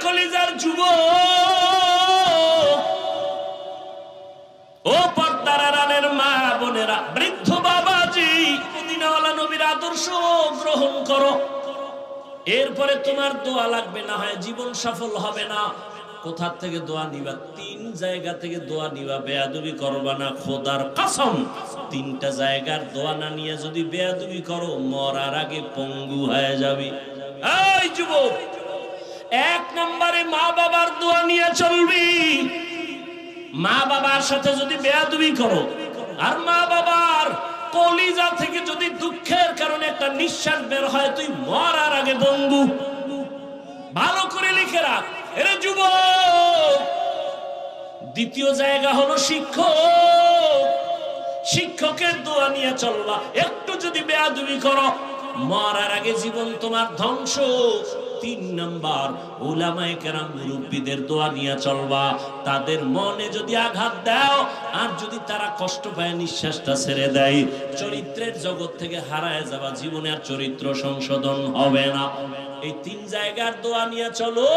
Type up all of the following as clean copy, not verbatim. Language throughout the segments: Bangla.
কলিজার যুবক, ও পর্দার আড়ালের মা বোনেরা, বৃদ্ধ বাবাজি, মদিনাওয়ালা নবীর আদর্শ গ্রহণ করো। এরপরে তোমার দোয়া লাগবে না, হয় জীবন সফল হবে না। কোথা থেকে দোয়া নিবা? 3 জায়গা থেকে দোয়া নিবা। বেয়াদবি করবা না, খোদার কসম। 3টা জায়গার দোয়া না নিয়ে যদি বেয়াদবি করো, মরার আগে পঙ্গু হয়ে যাবে। এই যুবক, 1 নম্বরে মা বাবার দোয়া নিয়ে চলবি। মা বাবার সাথে যদি বেয়াদবি করো, আর মা বাবার কলিজা থেকে যদি দুঃখের কারণে একটা নিঃশ্বাস বের হয়, তুই মরার আগে পঙ্গু। ভালো করে লিখে রাখ এরে যুবক। দ্বিতীয় জায়গা হলো শিক্ষক। শিক্ষকের দোয়া নিয়ে চলবা। একটু যদি বেয়াদবি করো, মরার আগে জীবন তোমার ধ্বংস। 3 নাম্বার, উলামায়ে কেরাম মুরব্বিদের দোয়া নিয়ে চলবা। তাদের মনে যদি আঘাত দাও, আর যদি তারা কষ্ট পায়, নিঃশ্বাসটা ছেড়ে দেয়, চরিত্রের জগৎ থেকে হারায় যাবা, জীবনে আর চরিত্র সংশোধন হবে না। এই 3 জায়গার দোয়া নিয়ে চলো।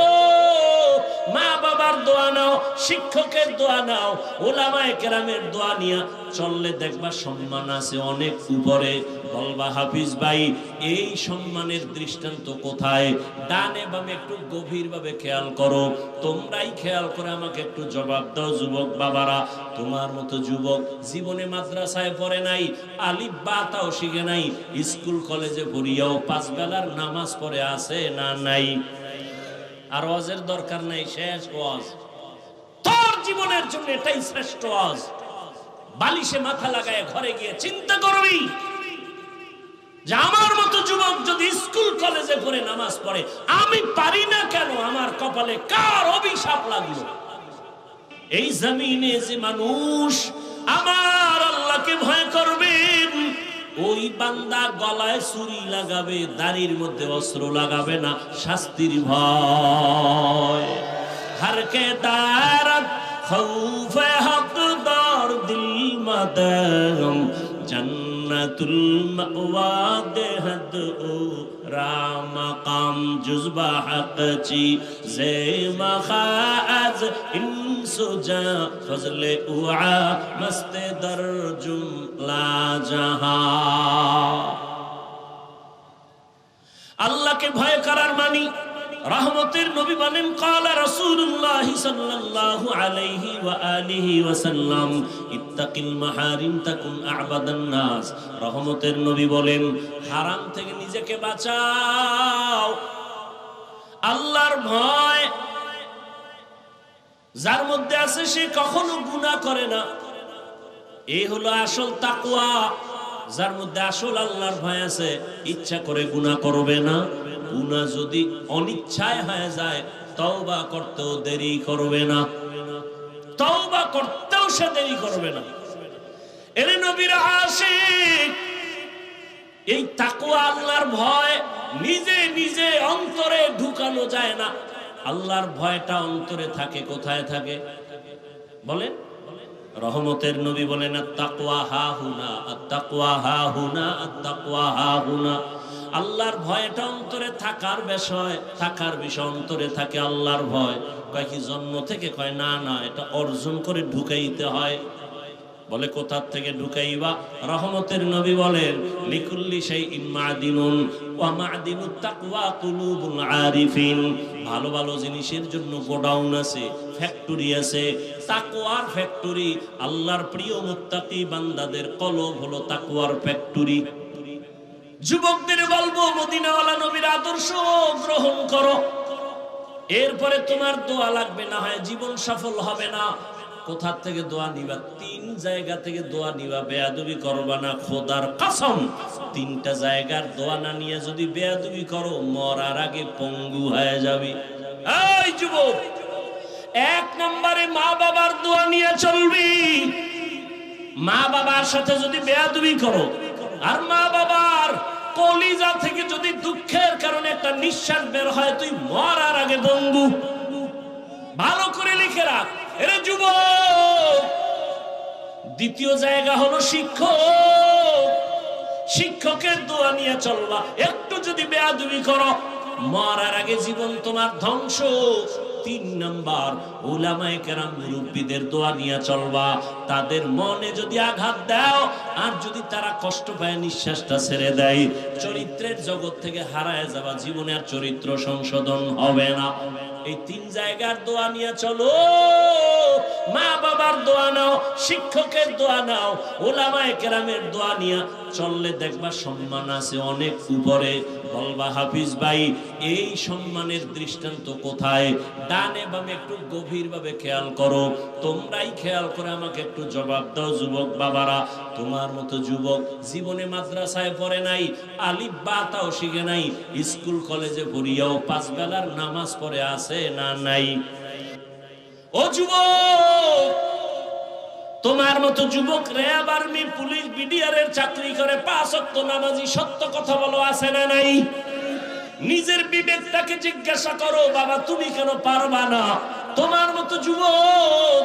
মা বাবার দোয়া নাও, শিক্ষকের দোয়া নাও, উলামায়ে কেরামের দোয়া নিয়ে চললে দেখবা সম্মান আছে অনেক উপরে। বলবা হাফিজ ভাই, এই সম্মানের দৃষ্টান্ত কোথায়? ডানে বামে একটু গভীরভাবে খেয়াল করো। তোমরাই খেয়াল করে আমাকে একটু জবাব দাও যুবক বাবারা। তোমার মতো যুবক জীবনে মাদ্রাসায় পড়ে নাই, আলিফ বা তাও শিখে নাই, স্কুল কলেজে পড়িয়াও 5 বেলার নামাজ পড়ে আছে না নাই? আর ওয়াজের দরকার নাই, শেষ ওয়াজ। তোর জীবনের জন্য এটাই শ্রেষ্ঠ ওয়াজ। বালিশে মাথা লাগায় ঘরে গিয়ে চিন্তা করবি যে আমার মতো যুবক যদি স্কুল কলেজে পড়ে নামাজ পড়ে, আমি পারি না কেন? আমার কপালে কার অভিশাপ লাগলো? এই জমিনে যে মানুষ আমার আল্লাহকে ভয় করবেন, ওই বান্দা গলায় ছুরি লাগাবে, দাড়ির মধ্যে অস্ত্র লাগাবে না, শাস্তির ভয়। হর কে দারত খৌফে হকদার দিল মাদাম, জান্নাতুল মাওয়া দেহদ ও রামাকাম জুজবা হকচি জে মখাজ ইনসুজা ফজলে উআ মস্তে দরজুম লা জাহা। আল্লাহকে ভয় করার মানি, রহমতের নবী বলেন, ক্বালা রাসূলুল্লাহ সাল্লাল্লাহু আলাইহি ওয়া আলিহি ওয়াসাল্লাম, ইত্তাকিল মাহারিম তাকুন আ'বাদান নাস। রহমতের নবী বলেন, হারাম থেকে নিজেকে বাঁচাও। আল্লাহর ভয় যার মধ্যে আছে, সে কখনো গুনাহ করে না। এই হলো আসল তাকওয়া। যার মধ্যে আসল আল্লাহর ভয় আছে, ইচ্ছা করে গুনাহ করবে না। গুনাহ যদি অনিচ্ছায় হয়ে যায়, তওবা করতেও দেরি করবে না। তওবা করতেও সে দেরি করবে না। এর নবীর আশিক। এই তাকওয়া, আল্লাহর ভয় নিজে নিজে অন্তরে ঢুকানো যায় না। আল্লাহর ভয়টা অন্তরে থাকে। কোথায় থাকে বলেন? রহমতের নবী বলেন, আত-তাকওয়া হা হুনা, আত-তাকওয়া হা হুনা, আত-তাকওয়া হা হুনা। আল্লাহর ভয়টা অন্তরে থাকার বিষয়, অন্তরে থাকে আল্লাহর ভয়। কয় কি জন্ম থেকে? কয় না না, এটা অর্জন করে ঢুকাইতে হয়। বলে কোথা থেকে ঢুকাইবা? রহমতের নবী বলেন, লিকুল্লি শাইইন মাদিনুন ওয়া মাদিনুত তাকওয়া কুলুবুল আরিফিন। ভালো ভালো জিনিসের জন্য গোডাউন আছে, ফ্যাক্টরি আছে। তাকওয়ার ফ্যাক্টরি, আল্লাহর প্রিয় মুত্তাকি বান্দাদের কলব হলো তাকওয়ার ফ্যাক্টরি। যুবকদের বলবো, মদিনাওয়ালা নবীর আদর্শ গ্রহণ করো। এরপরে তোমার দোয়া লাগবে না, হয় জীবন সফল হবে না। কোথা থেকে দোয়া নিবা? 3 জায়গা থেকে দোয়া নিবা। বেয়াদবি করবা না, খোদার কসম। 3টা জায়গার দোয়া না নিয়ে যদি বেয়াদবি করো, মরার আগে পঙ্গু হয়ে যাবে। এই যুবক, 1 নম্বরে মা বাবার দোয়া নিয়ে চলবি। মা বাবার সাথে যদি বেয়াদবি করো, আর মা বাবার কলিজা থেকে যদি দুঃখের কারণে একটা নিঃশ্বাস বের হয়, তুই মরার আগে পঙ্গু। ভালো করে লিখে রাখ এরে যুবক। দ্বিতীয় জায়গা হলো শিক্ষক। শিক্ষকের দোয়া নিয়ে চলবা। একটু যদি বেয়াদবি করো, মরার আগে জীবন তোমার ধ্বংস। 3 নাম্বার, উলামায়ে কেরাম মুরব্বিদের দোয়া নিয়ে চলবা। তাদের মনে যদি আঘাত দাও আর যদি তারা কষ্ট পায়, নিঃশ্বাসটা ছেড়ে দেয়, চরিত্রের জগৎ থেকে হারায় যাবা, জীবনের চরিত্র সংশোধন হবে না। এই 3 জায়গার দোয়া নিয়ে চলো। মা বাবার দোয়া নাও, শিক্ষকের দোয়া নাও, উলামায়ে কেরামের দোয়া নিয়ে চললে দেখবা সম্মান আছে অনেক উপরে। বলবা হাফিজ ভাই, এই সম্মানের দৃষ্টান্ত কোথায়? ডানে বামে একটু গভীরভাবে খেয়াল করো। তোমরাই খেয়াল করে আমাকে একটু জবাব দাও যুবক বাবারা। তোমার মতো যুবক জীবনে মাদ্রাসায় পড়ে নাই, আলিফ বা তাও শিখে নাই, স্কুল কলেজে পড়িয়াও 5 বেলার নামাজ পড়ে আছে না নাই? ও যুবক, তোমার মতো যুবক র্যাব, আর্মি, পুলিশ, বিডিআর এর চাকরি করে 5 ওয়াক্ত নামাজি, সত্য কথা বলো আছে না নাই? নিজের বিবেকটাকে জিজ্ঞাসা করো, বাবা তুমি কেন পারবা না? তোমার মতো যুবক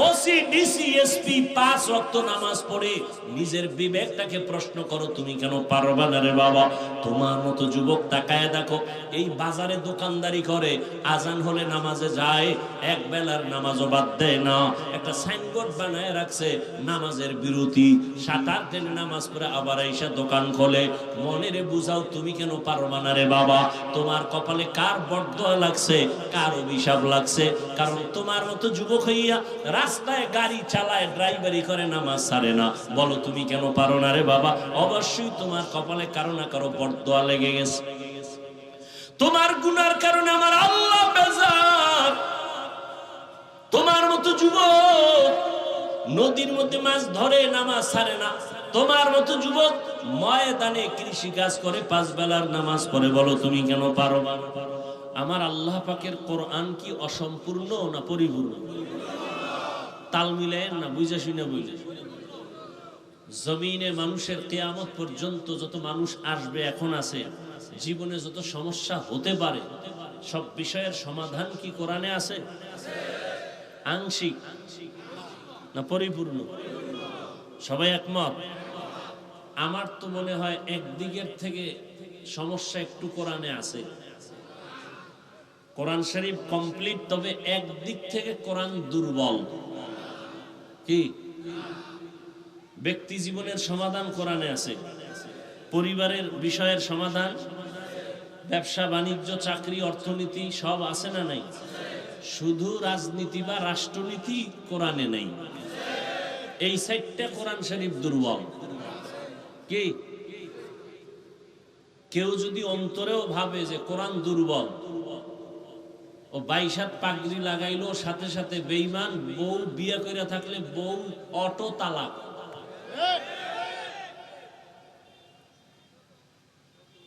ওসি, ডিসি, এসপি 5 ওয়াক্ত নামাজ পড়ে, নিজের বিবেকটাকে প্রশ্ন করো, তুমি কেন পারবা না রে বাবা? তোমার মতো যুবক তাকায় দেখো, এই বাজারে দোকানদারি করে, আজান হলে নামাজে যায়, এক বেলার নামাজও বাদ দেয় না। একটা সাইনবোর্ড বানায় রাখছে নামাজের বিরতি, 7-8 দিন নামাজ পড়ে আবার এসে দোকান খোলে। মনেরে বুঝাও, তুমি কেন পারবা না রে বাবা? তোমার কপালে কার বরদোয়া লাগছে, কার অভিশাপ লাগছে? কারণ তোমার মতো যুবক হইয়া রাস্তায় গাড়ি চালায়, ড্রাইভারি করে, নামাজ ছাড়ে না। বলো তুমি কেন পারো না রে বাবা? অবশ্যই তোমার কপালে কারো না কারো বরদোয়া লেগে গেছে। তোমার গুনার কারণে আমার আল্লাহ বেজার। তোমার মতো যুবক নদীর মধ্যে মাছ ধরে, নামাজ ছাড়ে না। তোমার মতো যুবক ময়দানে কৃষি কাজ করে, 5 বেলার নামাজ পড়ে। বলো তুমি কেন পারো না? আমার আল্লাহ পাকের কোরআন কি অসম্পূর্ণ না পরিপূর্ণ? তাল মিলেন না, বুঝে শুনে বুঝে। জমিনে মানুষের কিয়ামত পর্যন্ত যত মানুষ আসবে, এখন আছে, জীবনে যত সমস্যা হতে পারে, সব বিষয়ের সমাধান কি কোরআনে আছে? আংশিক না পরিপূর্ণ? সবাই একমত? আমার তো মনে হয় একদিকের থেকে সমস্যা একটু কোরআনে আছে। কোরআন শরীফ কমপ্লিট, তবে একদিক থেকে কোরআন দুর্বল। কি? ব্যক্তি জীবনের সমাধান কোরআনে আছে, পরিবারের বিষয়ের সমাধান, ব্যবসা বাণিজ্য, চাকরি, অর্থনীতি সব আছে না নাই? শুধু রাজনীতি বা রাষ্ট্রনীতি কোরআনে নেই। এই সাইডটা কোরআন শরীফ দুর্বল। কি? কেউ যদি অন্তরেও ভাবে যে কোরআন দুর্বল, ও 22 হাত পাগড়ি লাগাইলো, সাথে সাথে বেঈমান, বউ বিয়ে করে থাকলে বউ অটো তালাক।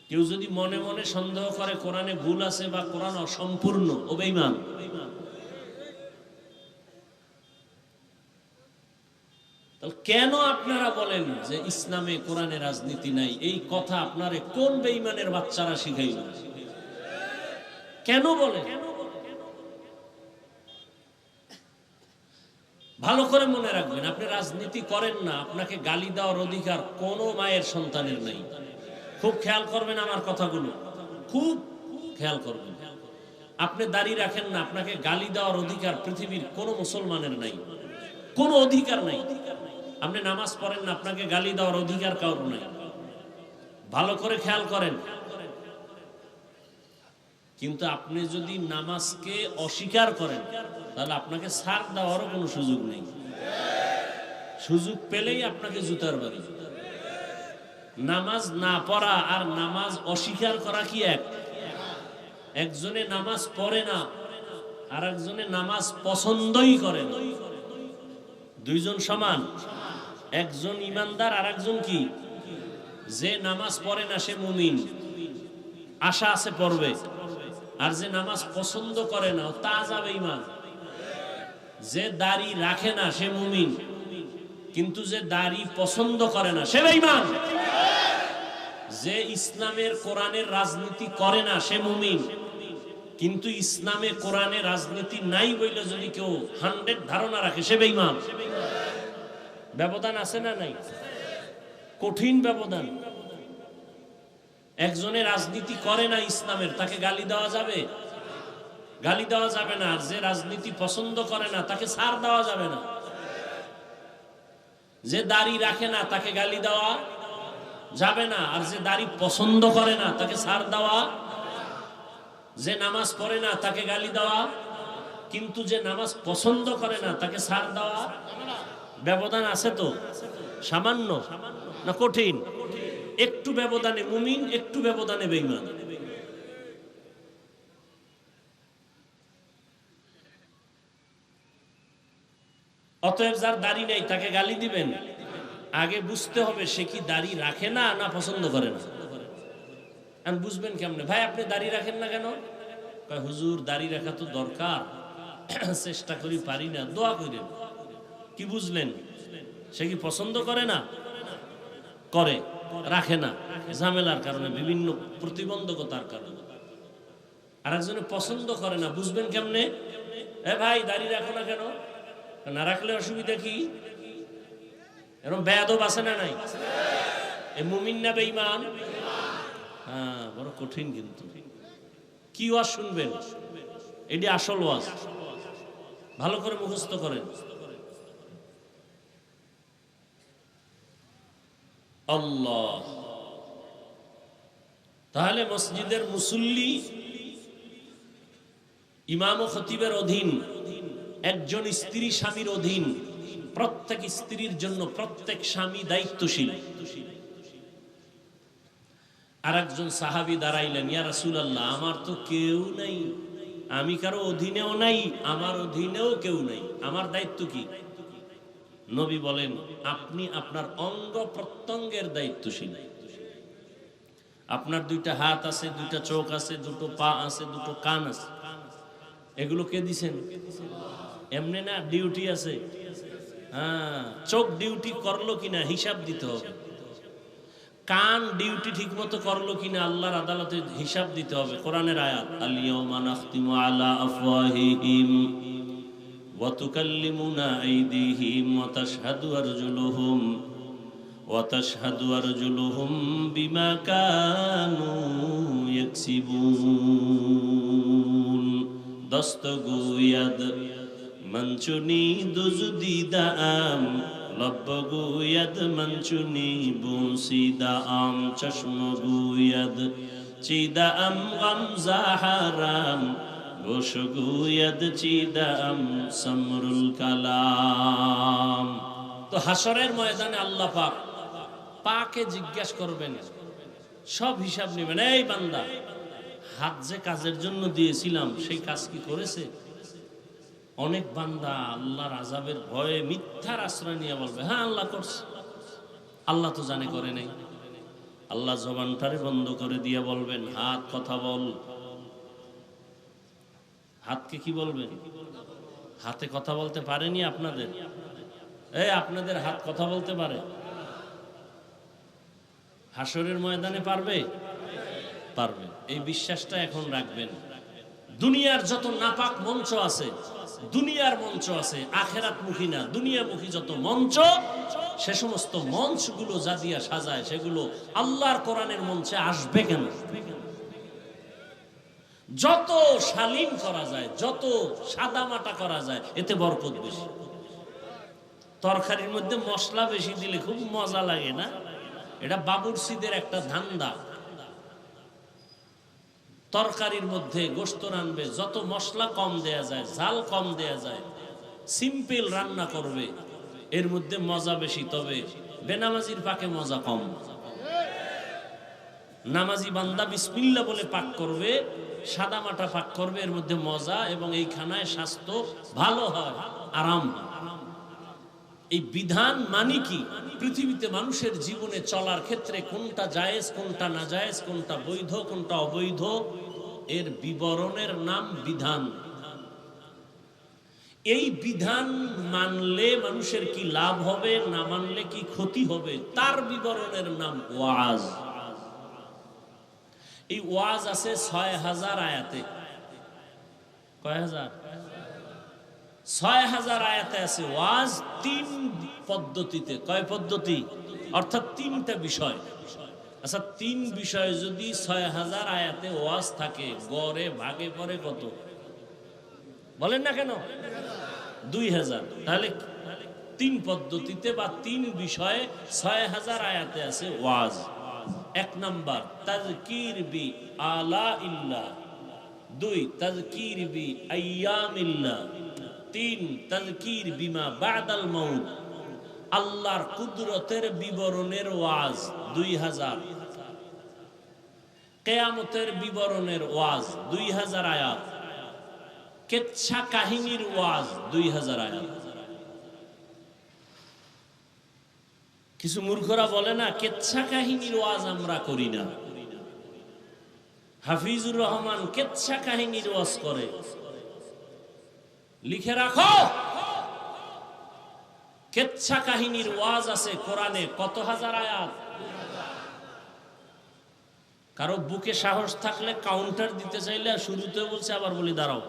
কেউ যদি মনে মনে সন্দেহ করে কোরআনে ভুল আছে বা কোরআন অসম্পূর্ণ, ও বেঈমান। কেন আপনারা বলেন যে ইসলামে কোরআনে রাজনীতি নাই? এই কথা আপনারে কোন বেঈমানের বাচ্চারা শিখাইল? কেন বলেন? ভালো করে মনে রাখবেন, আপনি রাজনীতি করেন না, আপনাকে গালি দেওয়ার অধিকার কোনো মায়ের সন্তানের নাই। খুব খেয়াল করবেন আমার কথাগুলো, খুব খেয়াল করবেন। আপনি দাঁড়িয়ে রাখেন না, আপনাকে গালি দেওয়ার অধিকার পৃথিবীর কোনো মুসলমানের নাই, কোনো অধিকার নাই। আপনি নামাজ পড়েন না, আপনাকে গালি দেওয়ার অধিকার কারো নাই। ভালো করে খেয়াল করেন। কিন্তু আপনি যদি নামাজকে অস্বীকার করেন, তাহলে আপনাকে ছাড় দেওয়ারও কোনো সুযোগ নেই। সুযোগ পেলেই আপনাকে জুতার বাড়ি। নামাজ না পড়া আর নামাজ অস্বীকার করা কি এক? একজনে নামাজ পড়ে না, আর একজনে নামাজ পছন্দই করে না। দুইজন সমান? একজন ইমানদার আর একজন কি? যে নামাজ পড়ে না সে মুমিন, আশা আছে পড়বে। আর যে নামাজ পছন্দ করে না তা যাবে ইমান। যে দাড়ি রাখে না সে মুমিন, কিন্তু যে দাড়ি পছন্দ করে না সে বেঈমান। যে ইসলামের কোরআনের রাজনীতি করে না সে মুমিন, কিন্তু ইসলামে কোরআনে রাজনীতি নাই বলে যদি কেউ 100 ধারণা রাখে সে বেঈমান। ব্যবধান আছে না নাই? কঠিন ব্যবধান। একজনের রাজনীতি করে না ইসলামের, তাকে গালি দেওয়া যাবে? গালি দেওয়া যাবে না। আর যে রাজনীতি পছন্দ করে না তাকে ছাড় দেওয়া যাবে না। যে দাড়ি রাখে না তাকে গালি দেওয়া যাবে না। আর যে দাড়ি পছন্দ করে না তাকে ছাড় দেওয়া। যে নামাজ পড়ে না তাকে গালি দেওয়া, কিন্তু যে নামাজ পছন্দ করে না তাকে ছাড় দেওয়া। ব্যবধান আছে তো? সামান্য না কঠিন? একটু ব্যবধানে মুমিন, একটু ব্যবধানে বেঈমান। অতএব যার দাড়ি নেই তাকে গালি দিবেন, আগে বুঝতে হবে সে কি দাড়ি রাখে না না পছন্দ করে না। আমি বুঝবেন কেমনে? ভাই আপনি দাড়ি রাখেন না কেন? হুজুর দাড়ি রাখা তো দরকার, চেষ্টা করি পারি না, দোয়া করেন। কি বুঝলেন? সে কি পছন্দ করে না? করে, রাখে না ঝামেলার কারণে, বিভিন্ন প্রতিবন্ধকতার কারণে। আর একজনে পছন্দ করে না, বুঝবেন কেমনে? এ ভাই দাড়ি রাখো না কেন? না রাখলে অসুবিধা কি? এরকম বেয়াদব আছে না নাই? এ মুমিন না বেঈমান? হ্যাঁ, বড় কঠিন। কিন্তু কি ওয়াজ শুনবেন? এটি আসল ওয়াজ, ভালো করে মুখস্থ করেন। আল্লাহ। তাহলে মসজিদের মুসল্লি ইমাম ও খতিবের অধীন, একজন স্ত্রী স্বামীর অধীন, প্রত্যেক স্ত্রীর জন্য প্রত্যেক স্বামী দায়িত্বশীল। আর একজন সাহাবী দাঁড়াইলেন, ইয়া রাসূলুল্লাহ, আমার তো কেউ নাই, আমি কারো অধীনেও নাই, আমার অধীনেও কেউ নাই, আমার দায়িত্ব কি? নবী বলেন, আপনি আপনার অঙ্গ প্রত্যঙ্গের দায়িত্বশীল। আপনার দুইটা হাত আছে, দুইটা চোখ আছে, দুটো পা আছে, দুটো কান আছে, এগুলো কে দিছেন? এমনি না, ডিউটি আছে। হ্যাঁ, চোখ ডিউটি করলো কিনা হিসাব দিতে হবে। কান ডিউটি ঠিক মতো করলো কিনা আল্লাহর আদালতে হিসাব দিতে হবে। কোরআনের আয়াত, আল-ইয়াওমা নাখতিমু আলা আফওয়াহিহিম ওয়া তুকাল্লিমুনা আইদিহিম ওয়া তাশহাদু আরজুলুহুম বিমা কানু ইয়াকসিবুন। দস্তগুয়াদ মঞ্চুনি দুজদিদাম লব্বগুয়াদ মঞ্চুনি বুসিদাম চশমগুয়াদ চিদাম গামজা হারাম বশগুয়াদ চিদাম সমরুল কালাম। তো হাসরের ময়দানে আল্লাহ পাক পাকে জিজ্ঞাসা করবেন, সব হিসাব নেবেন। এই বান্দা, হাত যে কাজের জন্য দিয়েছিলাম সেই কাজ কি করেছে? অনেক বান্দা আল্লাহর আযাবের ভয়ে মিথ্যার আশ্রয় নিয়ে বলবে, হ্যাঁ আল্লাহ করছে। আল্লাহ তো জানে করে নাই। আল্লাহ জবানটারে বন্ধ করে দিয়ে বলবেন, হাত কথা বল। হাতকে কি বলবেন? হাতে কথা বলতে পারেনি আপনাদের? আপনাদের হাত কথা বলতে পারে? হাসরের ময়দানে পারবে? পারবে। এই বিশ্বাসটা এখন রাখবেন। দুনিয়ার যত নাপাক মঞ্চ আছে, দুনিয়ার মঞ্চ আছে, আখেরাতমুখী না, দুনিয়ামুখী যত মঞ্চ, সে সমস্ত মঞ্চগুলো যা দিয়া সাজায় সেগুলো আল্লাহর কোরআনের মঞ্চে আসবে কেন? যত শালীন করা যায়, যত সাদামাটা করা যায়, এতে বরকত বেশি। তরকারির মধ্যে মশলা বেশি দিলে খুব মজা লাগে না? এটা বাবুরচিদের একটা ধান্দা। তরকারির মধ্যে গোশত রানবে, যত মশলা কম দেয়া যায়, ঝাল কম দেয়া যায়, সিম্পল রান্না করবে, এর মধ্যে মজা বেশি। তবে বেনামাজির পাকে মজা কম। নামাজি বান্দা বিসমিল্লাহ বলে পাক করবে, সাদা মাটা পাক করবে, এর মধ্যে মজা, এবং এই খানায় স্বাস্থ্য ভালো হয়, আরাম হয়। এই বিধান মানে কি? পৃথিবীতে মানুষের জীবনে চলার ক্ষেত্রে কোনটা জায়েজ, কোনটা না জায়েজ, কোনটা বৈধ, কোনটা অবৈধ, এর বিবরণের নাম বিধান। এই বিধান মানলে মানুষের কি লাভ হবে, না মানলে কি ক্ষতি হবে, তার বিবরণের নাম ওয়াজ। এই ওয়াজ আছে ৬,০০০ আয়াতে। কয় হাজার? ৬,০০০ আয়াতে আছে ওয়াজ, ৩ পদ্ধতিতে। কয় পদ্ধতি? অর্থাৎ ৩টা বিষয়। আচ্ছা, 3 বিষয়ে যদি 6000 আয়াতে ওয়াজ থাকে, গড়ে ভাগে পড়ে কত বলেন না কেন? 2000। তাহলে 3 পদ্ধতিতে বা 3 বিষয়ে 6000 আয়াতে আছে ওয়াজ। 1 নাম্বার তাযকির বি আলা ইল্লাহ, 2 তাযকির বি আইয়ামিল্লাহ, 3 তাযকির বিমা বাদাল মাউত, আল্লাহর কুদরতের বিবরণের ওয়াজ 2000, কিয়ামতের বিবরণের ওয়াজ 2000 আয়াত, কেচ্ছা কাহিনীর ওয়াজ 2000 আয়াত। কিছু মূর্খরা বলে না কেচ্ছা কাহিনীর ওয়াজ আমরা করি না। হাফিজুর রহমান কেচ্ছা কাহিনীর ওয়াজ করে, লিখে রাখো। কেচ্ছা কাহিনীর ওয়াজ আছে কোরআনে কত হাজার আয়াত। কারো বুকে সাহস থাকলে কাউন্টার দিতে চাইলে শুরুতে বলছে, আবার বলি দাঁড়াও।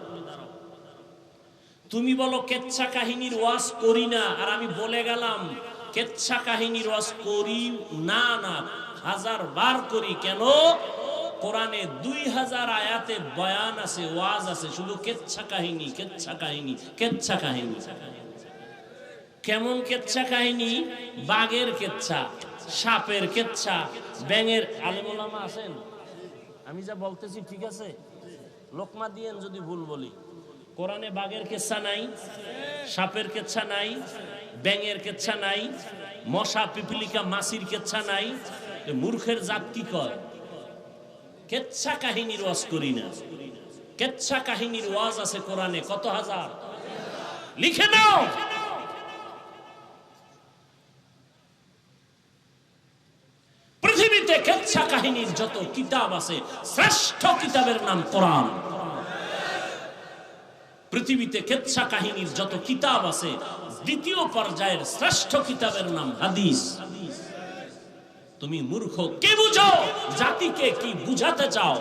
তুমি বলো কেচ্ছা কাহিনীর ওয়াজ করি না, আর আমি বলে গেলাম কেচ্ছা কাহিনীর ওয়াজ করি না, না 1000 বার করি। কেন? কোরআনে 2000 আয়াতে বয়ান আছে, ওয়াজ আছে, শুধু কেচ্ছা কাহিনী, কেচ্ছা কাহিনী, কেচ্ছা কাহিনী। কেমন কেচ্ছা কাহিনী? বাঘের কেচ্ছা, সাপের কেচ্ছা, ব্যাঙের। আলেম ওলামা আছেন? আমি যা বলতেছি ঠিক আছে? লোকমা দিয়েন যদি ভুল বলি। কোরআনে বাঘের কেচ্ছা নাই, সাপের কেচ্ছা নাই, ব্যাঙের কেচ্ছা নাই, মশা পিপিলিকা মাছির কেচ্ছা নাই। মূর্খের জাত কি কয়? কেচ্ছা কাহিনীর ওয়াজ করি না। কেচ্ছা কাহিনীর ওয়াজ আছে কোরআনে কত হাজার, লিখে নাও। পৃথিবীতে কেচ্ছা কাহিনীর যত কিতাব আছে, শ্রেষ্ঠ কিতাবের নাম কোরআন। পৃথিবীতে কেচ্ছা কাহিনীর যত কিতাব আছে, দ্বিতীয় পর্যায়ের শ্রেষ্ঠ কিতাবের নাম হাদিস। তুমি মূর্খ, কে বুঝো জাতিকে কি বুঝাতে চাও?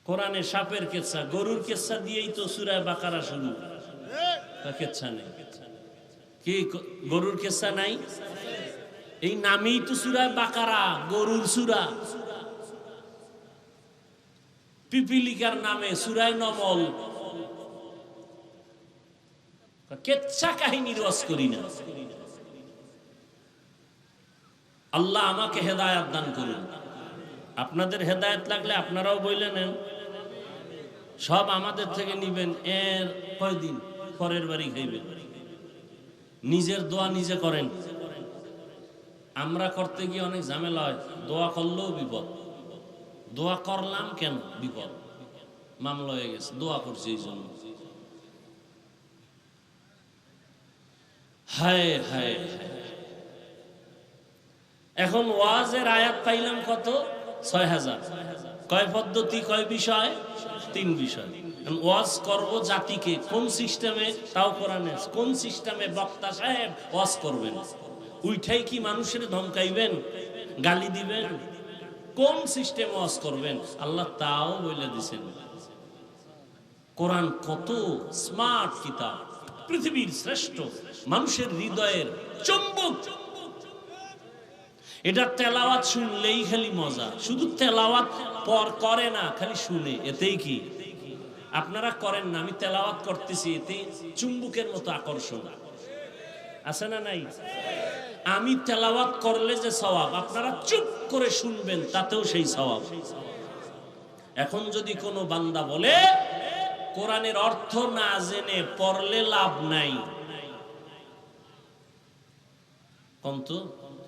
কোরআনে সাপের কেচ্ছা, গরুর কেচ্ছা দিয়েই তো সূরা বাকারা শুরু। কেচ্ছা নেই কি? গরুর কেচ্ছা নাই? এই নামেই তো সূরা বাকারা, গরুর সূরা। পিপিলিকার নামে সূরা নমল। কেচ্ছা কাহিনীর ওয়াজ করি না। আল্লাহ আমাকে হেদায়েত দান করুন। আপনাদের হেদায়েত লাগলে আপনারাও বইলে নেন, সব আমাদের থেকে নিবেন। এর কয়দিন পরের বাড়ি খাইবেন। নিজের দোয়া নিজে করেন। আমরা করতে গিয়ে অনেক ঝামেলা হয়। দোয়া করলেও বিপদ। দোয়া করলাম কেন? বিপদ, মামলা হয়ে গেছে, দোয়া করছি এই জন্য। হায় হায়। এখন ওয়াজের আয়াত পাইলাম কত? 6000। কয় পদ্ধতি, কয় বিষয়? 3 বিষয়। ওয়াজ করব জাতিকে কোন সিস্টেমে? তাও কোরআনে। কোন সিস্টেমে বক্তা সাহেব ওয়াজ করবেন? উইঠাই কি মানুষের ধমকাইবেন, গালি দিবেন? কোন সিস্টেমে ওয়াজ করবেন আল্লাহ তাও বলে দিয়েছেন। কোরআন কত স্মার্ট কিতাব, পৃথিবীর শ্রেষ্ঠ, মানুষের হৃদয়ের চুম্বক। এটা তেলাওয়াত শুনলেই খালি মজা। শুধু তেলাওয়াত পর করে না, খালি শুনে, এতেই কি? আপনারা করেন না, আমি তেলাওয়াত করতেছি, এতে চুম্বকের মতো আকর্ষণ আছে না নাই? আমি তেলাওয়াত করলে যে সওয়াব, আপনারা চুপ করে শুনবেন তাতেও সেই সওয়াব। এখন যদি কোনো বান্দা বলে কোরআনের অর্থ না জেনে পড়লে লাভ নাই, কিন্তু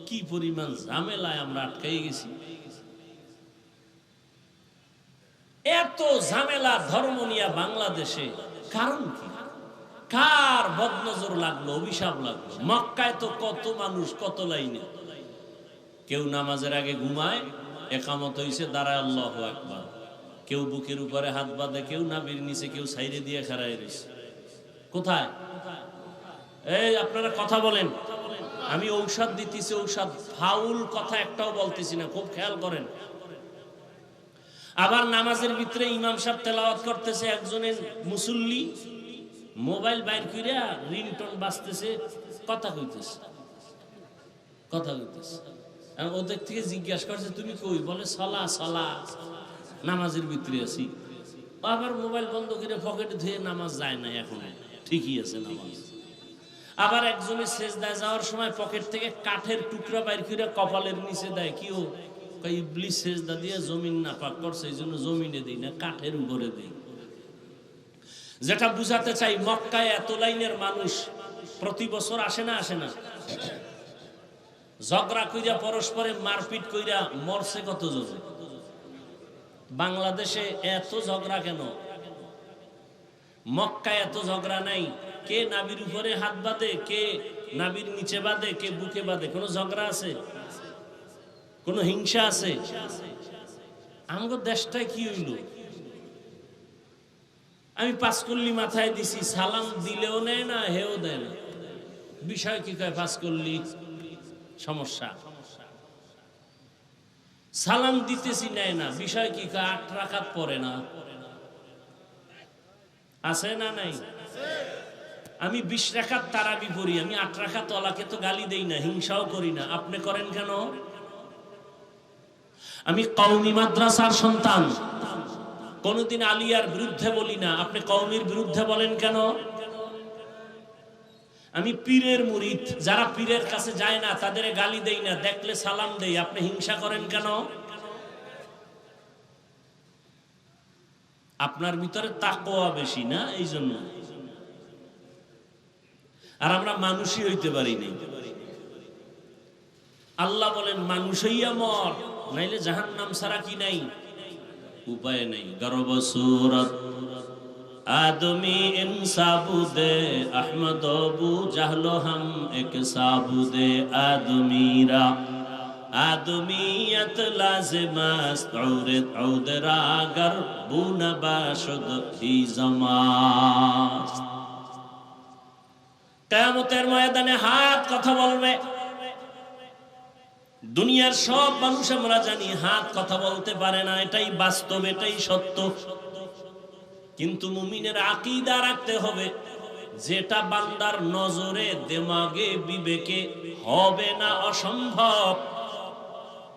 কি পরিমাণ ঝামেলায় আমরা আটকাই গেছি। এত ঝামেলা ধর্ম নিয়ে বাংলাদেশে, কারণ কি? কার বদনজর লাগলো, অভিশাপ লাগলো? মক্কায় তো কত মানুষ, কত লাইনে। কেউ নামাজের আগে ঘুমায়, একামত হইছে দাঁড়ায় আল্লাহু আকবার। কেউ বুকের উপরে হাত বাঁধে, কেউ নাভির নিচে, কেউ সাইরে দিয়ে খাড়ায় রয়েছে। কোথায়? এই আপনারা কথা বলেন। আমি ঔষধ দিতেছি, ঔষধ ফাউল কথা একটাও বলতেছি না, খুব খেয়াল করেন। আবার নামাজের ভিতরে ইমাম সাহেব তেলাওয়াত করতেছে, একজনের মুসল্লি মোবাইল বাইর কইরা রিংটোন বাজতেছে, কথা কইতেছে। কথা বলতেছে। ওদের থেকে জিজ্ঞাসা করছে তুমি কই, বলে সলা সলা, নামাজের ভিতরে আছি। আবার মোবাইল বন্ধ করে পকেটে ধুয়ে নামাজ যায় না, এখন ঠিকই আছে নামাজ। আবার একজনের সেজদায় যাওয়ার সময় পকেট থেকে কাঠের টুকরা বাইর করে কপালের নিচে দেয়, কি ও ইবলিস সেজদা দিয়ে জমিন নাপাক করছে, এই জন্য জমিনে দিই না, কাঠের উপরে দিই। যেটা বুঝাতে চাই, মক্কায় এত লাইনের মানুষ প্রতি বছর আসে না, আসে না? ঝগড়া কইরা পরস্পরে মারপিট কইরা মরছে কতজন? বাংলাদেশে এত ঝগড়া কেন? মক্কায় এত ঝগড়া নাই। কে নাবির উপরে হাত বাঁধে, কে নাবির নিচে বাঁধে, কে বুকে বাঁধে, কোন ঝগড়া আছে? কোন হিংসা আছে? আমাদের দেশটায় কি হইল? আমি পাঁচকল্লি মাথায় দিছি, সালাম দিলেও নেয় না, হেও দেয় না। বিষয় কি কয়? পাঁচকল্লি সমস্যা। সালাম দিতেছি নেয় না, বিষয় কি কয়? 8 রাকাত পড়ে না। আছে না নাই? আমি 20 রাকাত তারাবি পড়ি, আমি 8 রাকাত ওয়ালাকে তো গালি দেই না, হিংসাও করি না। আপনি করেন কেন? আমি কওমি মাদ্রাসার সন্তান, কোনদিন আলিয়ার বিরুদ্ধে বলি না, আপনি কওমির বিরুদ্ধে বলেন কেন? আমি পীরের মুরিদ, যারা পীরের কাছে যায় না তাদের গালি দেই না, দেখলে সালাম দেই, আপনি হিংসা করেন কেন? আপনার ভিতরে তাকওয়া বেশি না, এই জন্য। আর আমরা মানুষই হইতে পারি নাই। আল্লাহ বলেন মানুষ হইয়া মর, নাইলে জাহান্নাম ছাড়া কি নাই? উপায় নাই। গর্ব সূরত आदमी इन साबुदे अहमद अबू जहलो हम एक साबुदे आदमीरा आदमीयत लाजिमस्त औदरा गर बुना बाशद ही जमास्त। কিয়ামতের ময়দানে হাত কথা বলবে। দুনিয়ার সব মানুষ আমরা জানি হাত কথা বলতে পারে না, এটাই বাস্তব, এটাই সত্য। কিন্তু মুমিনের আকীদা রাখতে হবে, যেটা বান্দার নজরে, দিমাগে, বিবেকে হবে না, অসম্ভব,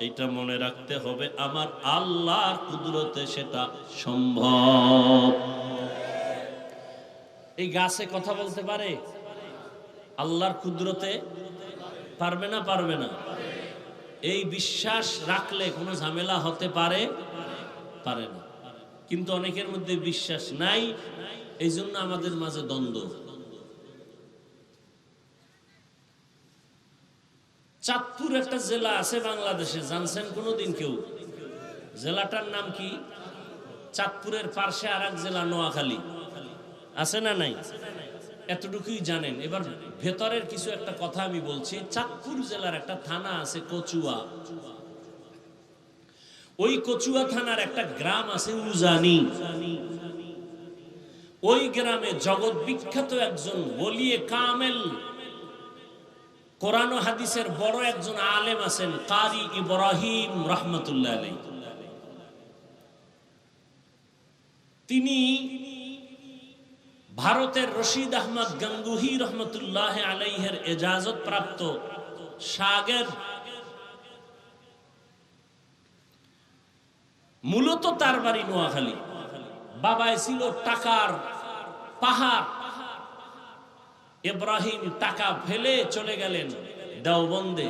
এটা মনে রাখতে হবে আমার আল্লাহর কুদরতে সেটা সম্ভব। এই গাছে কথা বলতে পারে? আল্লাহর কুদরতে পারবে না? পারবে না। এই বিশ্বাস রাখলে কোনো ঝামেলা হতে পারে? পারে না। কিন্তু অনেকের মধ্যে বিশ্বাস নাই, এই জন্য আমাদের মাঝে দ্বন্দ্ব। চাঁদপুর একটা জেলা আছে বাংলাদেশে, জানছেন কোনদিন কেউ? জেলাটার নাম কি? চাঁদপুরের পাশে আর এক জেলা নোয়াখালী, আছে না নাই? এতটুকুই জানেন। এবার ভেতরের কিছু একটা কথা আমি বলছি। চাঁদপুর জেলার একটা থানা আছে কচুয়া। ওই কচুয়া থানার একটা গ্রাম আছে উজানি। ওই গ্রামে জগৎ বিখ্যাত একজন ওলিয়ে কামেল, কোরআন ও হাদিসের বড় একজন আলেম আছেন, কারি ইব্রাহিম রহমতুল্লাহ আলাইহি। তিনি ভারতের রশিদ আহমদ গঙ্গুহি রহমতুল্লাহ আলাইহির এজাজত প্রাপ্ত শাগির। মূলত তার বাড়ি নোয়াখালী। বাবায় ছিল টাকার পাহাড়। ইব্রাহিম টাকা ফেলে চলে গেলেন দেওবন্দে,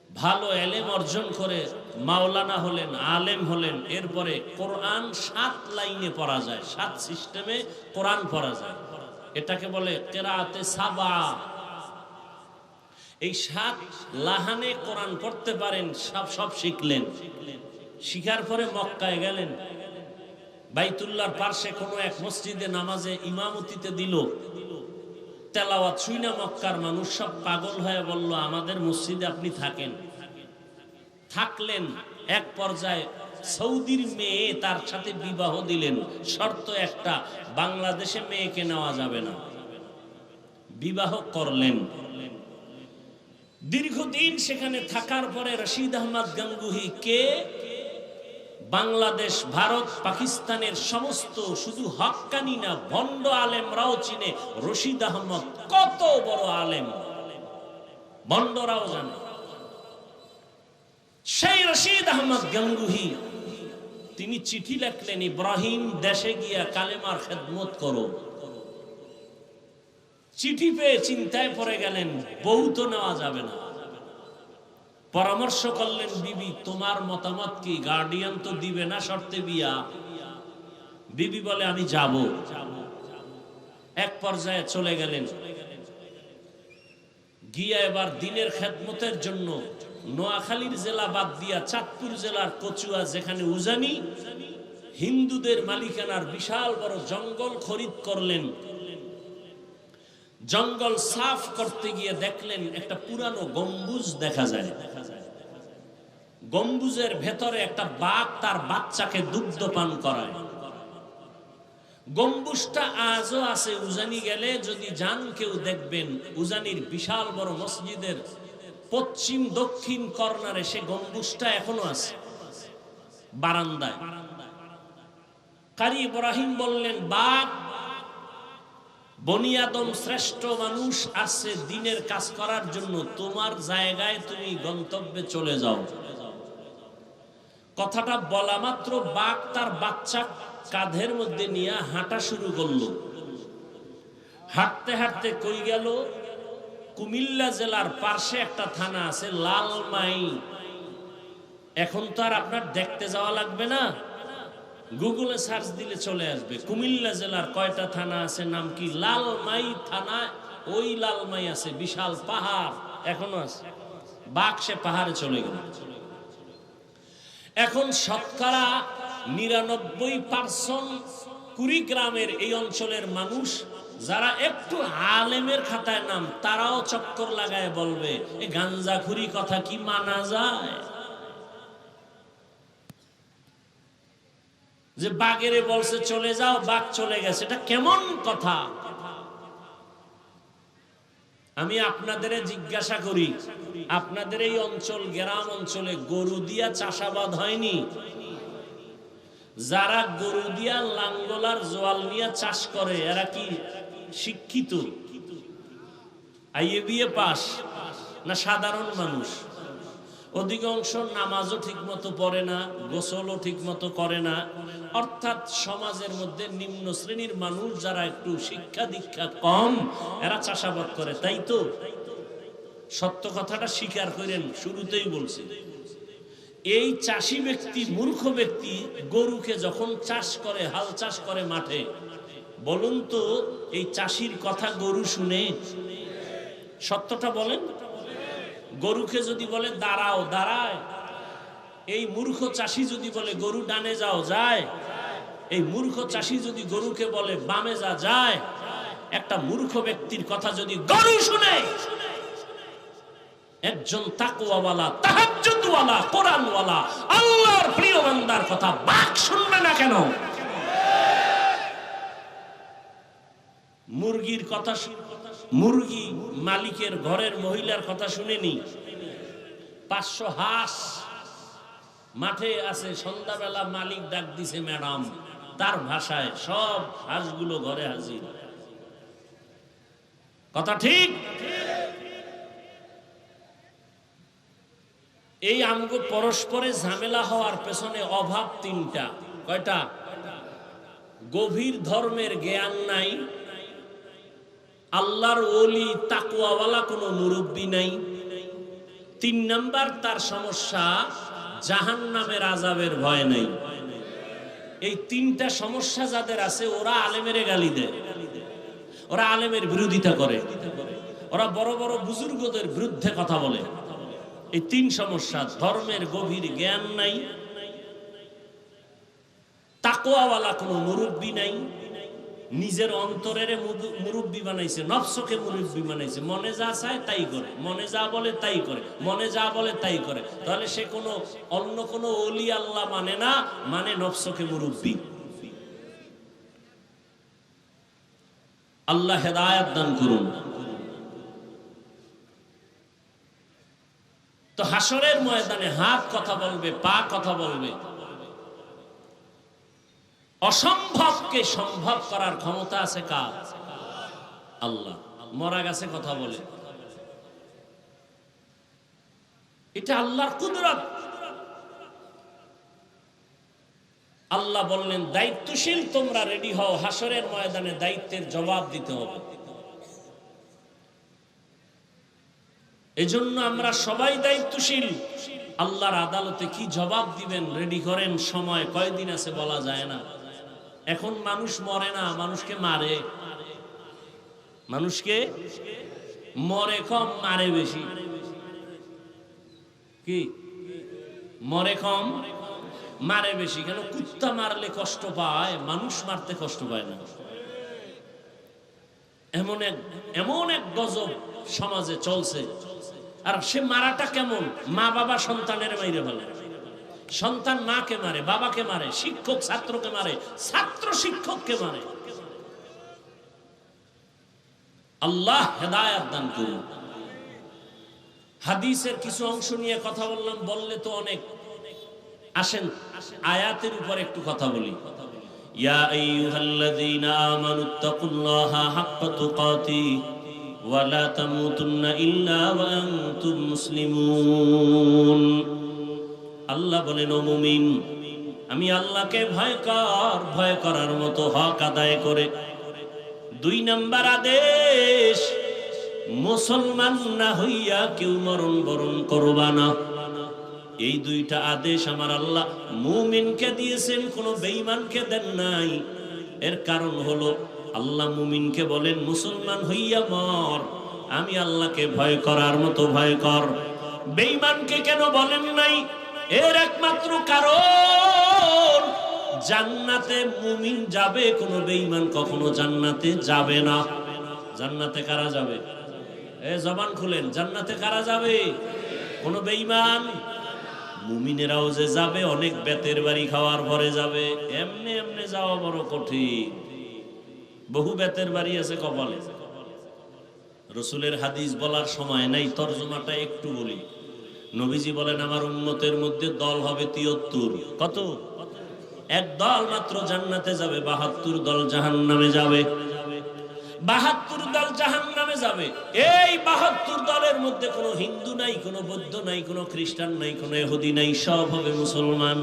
ভালো এলেম অর্জন করে মাওলানা হলেন, আলেম হলেন। এরপরে কোরআন 7 লাইনে পড়া যায়, 7 সিস্টেমে কোরআন পড়া যায়। এটাকে বলে কিরাআতে সাবা। এই 7 লাহানে কোরআন পড়তে পারেন, সব শিখলেন। শিখার পরে মক্কায় গেলেন, বাইতুল্লাহর পাশে কোনো এক মসজিদে নামাজে ইমামতিতে দিল। তেলাওয়াত শুইনা মক্কার মানুষ সব পাগল হয়ে বলল, আমাদের মসজিদে আপনি থাকেন। থাকলেন। এক পর্যায়ে সৌদির মেয়ে তার সাথে বিবাহ দিলেন। শর্ত একটা, বাংলাদেশে মেয়েকে নেওয়া যাবে না। বিবাহ করলেন। দীর্ঘদিন সেখানে থাকার পরে রশিদ আহমদ গঙ্গুহি কে বাংলাদেশ, ভারত, পাকিস্তানের সমস্ত শুধু হক্কানি না ভণ্ড আলেমরাও চিনে। রশিদ আহমদ কত বড় আলেম, বন্ডরাও জানে। সেই রশিদ আহমদ গাঙ্গুহি তিনি চিঠি লিখলেন, ইব্রাহিম দেশে গিয়া কালেমার খেদমত করো। চিঠি পেয়ে চিন্তায় পড়ে গেলেন, বউ তো নেওয়া যাবে না। পরামর্শ করলেন, বিবি তোমার মতামত কি? গার্ডিয়ান তো দিবে না শর্তে বিয়া। বিবি বলে আমি যাব। এক পর্যায়ে চলে গেলেন, গিয়া এবার দিনের খেদমতের জন্য নোয়াখালীর জেলা বাদ দিয়া চাঁদপুর জেলার কচুয়া, যেখানে উজানি হিন্দুদের মালিকানার বিশাল বড় জঙ্গল খরিদ করলেন। জঙ্গল সাফ করতে গিয়ে দেখলেন একটা পুরানো গম্বুজ দেখা যায়। গম্বুজের ভেতরে একটা বাঘ তার বাচ্চাকে দুগ্ধ পান করায়। গম্বুজটা আজও আছে। উজানি গেলে যদি যান কেউ দেখবেন, উজানির বিশাল বড় মসজিদের পশ্চিম দক্ষিণ কর্নারে সে গম্বুজটা এখনো আছে, বারান্দায়। কারি ইব্রাহিম বললেন, বাঘ বনি আদম শ্রেষ্ঠ মানুষ আসছে দিনের কাজ করার জন্য, তোমার জায়গায় তুমি গন্তব্যে চলে যাও। কথাটা বলা মাত্র বাঘ তার বাচ্চা কাঁধের মধ্যে নিয়ে হাঁটা শুরু করলো। হাঁটতে হাঁটতে কই গেল? কুমিল্লা জেলার পাশে একটা থানা আছে লালমাই। এখন তো আর আপনার দেখতে যাওয়া লাগবে না, গুগলে সার্চ দিলে চলে আসবে কুমিল্লা জেলার কয়টা থানা আছে, নাম কি? লালমাই থানা। ওই লালমাই আছে বিশাল পাহাড়, এখনো আছে। বাঘ সে পাহাড়ে চলে গেল। এখন শতকরা 99% কুড়িগ্রামের এই অঞ্চলের মানুষ যারা একটু আলেমের খাতায় নাম, তারাও চক্কর লাগায় বলবে, এই গাঞ্জাখুরি কথা কি মানা যায়? যে বাঘেরে বলছে চলে যাও, বাঘ চলে গেছে, এটা কেমন কথা? আমি আপনাদের জিজ্ঞাসা করি, আপনাদের এই অঞ্চল, গ্রাম অঞ্চলে গরু দিয়া চাষাবাদ হয়নি? যারা গরু দিয়া লাঙ্গলার জোয়াল নিয়ে চাষ করে এরা কি শিক্ষিত? আইএবিএ পাস না সাধারণ মানুষ? অধিকাংশ নামাজও ঠিক মতো পড়ে না, গোসলও ঠিক মতো করে না। অর্থাৎ সমাজের মধ্যে নিম্ন শ্রেণীর মানুষ যারা একটু শিক্ষা দীক্ষা কম, এরা চাষাবাদ করে, তাই তো? সত্য কথাটা স্বীকার করেন, শুরুতেই বলছি। এই চাষী ব্যক্তি, মূর্খ ব্যক্তি গরুকে যখন চাষ করে, হাল চাষ করে মাঠে, বলুন তো এই চাষির কথা গরু শুনে? সত্যটা বলেন। গরুকে যদি বলে দাঁড়াও, দাঁড়ায়। এই মূর্খ চাষি যদি বলে গরু ডানে যাও, যায়। এই মূর্খ চাষি যদি গরুকে বলে বামে যা, যায়। একটা মূর্খ ব্যক্তির কথা যদি গরু শুনে, একজন তাকওয়াওয়ালা, তাহাজ্জুদওয়ালা, কোরআনওয়ালা, আল্লাহর প্রিয় বান্দার কথা বাঘ শুনবে না কেন? মুরগির কথা, মুরগি মালিকের ঘরের মহিলার কথা শুনেনি? 500 হাঁস মাঠে আছে, সন্ধ্যাবেলা মালিক ডাক দিছে ম্যাডাম, তার ভাষায় সব হাঁসগুলো ঘরে হাজির। কথা ঠিক? এই আমগো পরস্পরে ঝামেলা হওয়ার পেছনে অভাব তিনটা। কয়টা? গভীর ধর্মের জ্ঞান নাই, আল্লাহর ওলি তাকওয়াওয়ালা কোনো মুরব্বী নাই। 3 নাম্বার তার সমস্যা, জাহান্নামের আযাবের ভয় নাই। এই 3টা সমস্যা যাদের আছে, ওরা আলেমের গালি দেয়, ওরা আলেমের বিরোধিতা করে, ওরা বড় বড় বুজুর্গদের বিরুদ্ধে কথা বলে। এই 3 সমস্যা, ধর্মের গভীর জ্ঞান নাই, তাকওয়াওয়ালা কোনো মুরব্বী নাই, নিজের অন্তরের মুরব্বী বানাইছে, নফসকে মুরব্বী বানাইছে, মনে যা চায় তাই করে, মনে যা বলে তাই করে, মনে যা বলে তাই করে। তাহলে সে কোনো অন্য কোনো ওলি আল্লাহ মানে না, মানে নফসকে মুরব্বী। আল্লাহ হেদায়েত দান করুন। তো হাসরের ময়দানে হাত কথা বলবে, পা কথা বলবে। অসম্ভবকে সম্ভব করার ক্ষমতা আছে কার? আল্লাহ। মরা গাছে কথা বলে, এটা আল্লাহর কুদরত। আল্লাহ বললেন দায়িত্বশীল তোমরা রেডি হও, হাসরের ময়দানে দায়িত্বের জবাব দিতে হবে। এজন্য আমরা সবাই দায়িত্বশীল। আল্লাহর আদালতে কি জবাব দিবেন রেডি করেন। সময় কয়দিন আছে বলা যায় না। এখন মানুষ মরে না, মানুষকে মারে। মানুষকে মরে কম, মারে বেশি। কি মরে কম, মারে বেশি। কেন? কুত্তা মারলে কষ্ট পায়, মানুষ মারতে কষ্ট পায় না। এমন এক গজব সমাজে চলছে। আর সে মারাটা কেমন? মা বাবা সন্তানের মাইরে ফেলে, সন্তান মাকে মারে, বাবাকে মারে, শিক্ষক ছাত্রকে মারে, ছাত্র শিক্ষককে মারে। আল্লাহ হেদায়েত দান করুন। হাদিসের কিছু অংশ নিয়ে কথা বললাম, বললে তো অনেক। আসেন আয়াতের উপর একটু কথা বলি। ইয়া আইয়ুহাল্লাযীনা আমানুত্তাকুল্লাহা হাক্কা তুকাতিহি ওয়া লা তামুতুন্না ইল্লা ওয়া আনতুম মুসলিমুন। আল্লাহ বলেন, ও মুমিন, আমি আল্লাহকে ভয় কর, ভয় করার মতো হক আদায় করে। 2 নাম্বার আদেশ, মুসলমান না হইয়া কেউ মরণ বরণ করবা না। এই 2টা আদেশ আমার আল্লাহ মুমিনকে দিয়েছেন, কোন বেঈমানকে দেন নাই। এর কারণ হলো আল্লাহ মুমিনকে বলেন মুসলমান হইয়া মর, আমি আল্লাহকে ভয় করার মতো ভয় কর। বেঈমানকে কেন বলেন নাই? এর একমাত্র কারণ জান্নাতে মুমিন যাবে, কোন বেঈমান কখনো জান্নাতে যাবে না। জান্নাতে কারা যাবে? জবান খুলেন, জান্নাতে কারা যাবে? কোন বেঈমান। মুমিনেরাও যে যাবে, অনেক বেতের বাড়ি খাওয়ার পরে যাবে। এমনি এমনি যাওয়া বড় কঠিন। বহু বেতের বাড়ি আছে কপালে। রাসূলের হাদিস বলার সময় নাই, তরজমাটা একটু বলি। নবীজি বলেন আমার উম্মতের মধ্যে দল হবে 73। কত? এক দল মাত্র জান্নাতে যাবে, 72 দল জাহান্নামে যাবে। 72 দল জাহান্নামে যাবে। এই 72 দলের মধ্যে কোনো হিন্দু নাই, কোনো বৌদ্ধ নাই, কোনো খ্রিস্টান নাই, কোনো ইহুদি নাই, সব হবে মুসলমান।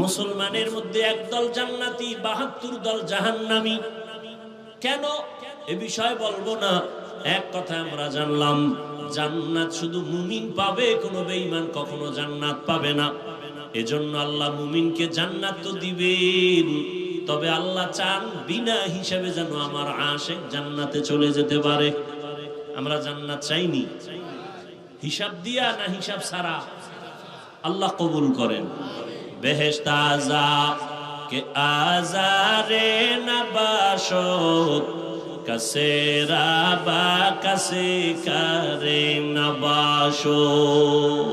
মুসলমানের মধ্যে এক দল জান্নাতি, 72 দল জাহান্নামী। কেন? এ বিষয় বলবো না। এক কথা আমরা জানলাম, জান্নাত শুধু মুমিন পাবে, কোনো বেঈমান কখনো জান্নাত পাবে না। এজন্য আল্লাহ মুমিনকে জান্নাত তো দিবেন, তবে আল্লাহ চান বিনা হিসাবে যেন আমার আশিক জান্নাতে চলে যেতে পারে। আমরা জান্নাত চাইনি হিসাব দিয়া না হিসাব ছাড়া? আল্লাহ কবুল করেন। বেহেশত আযা কে আজারে নবাশত কাসে রাবা কাসে করে নবাশত।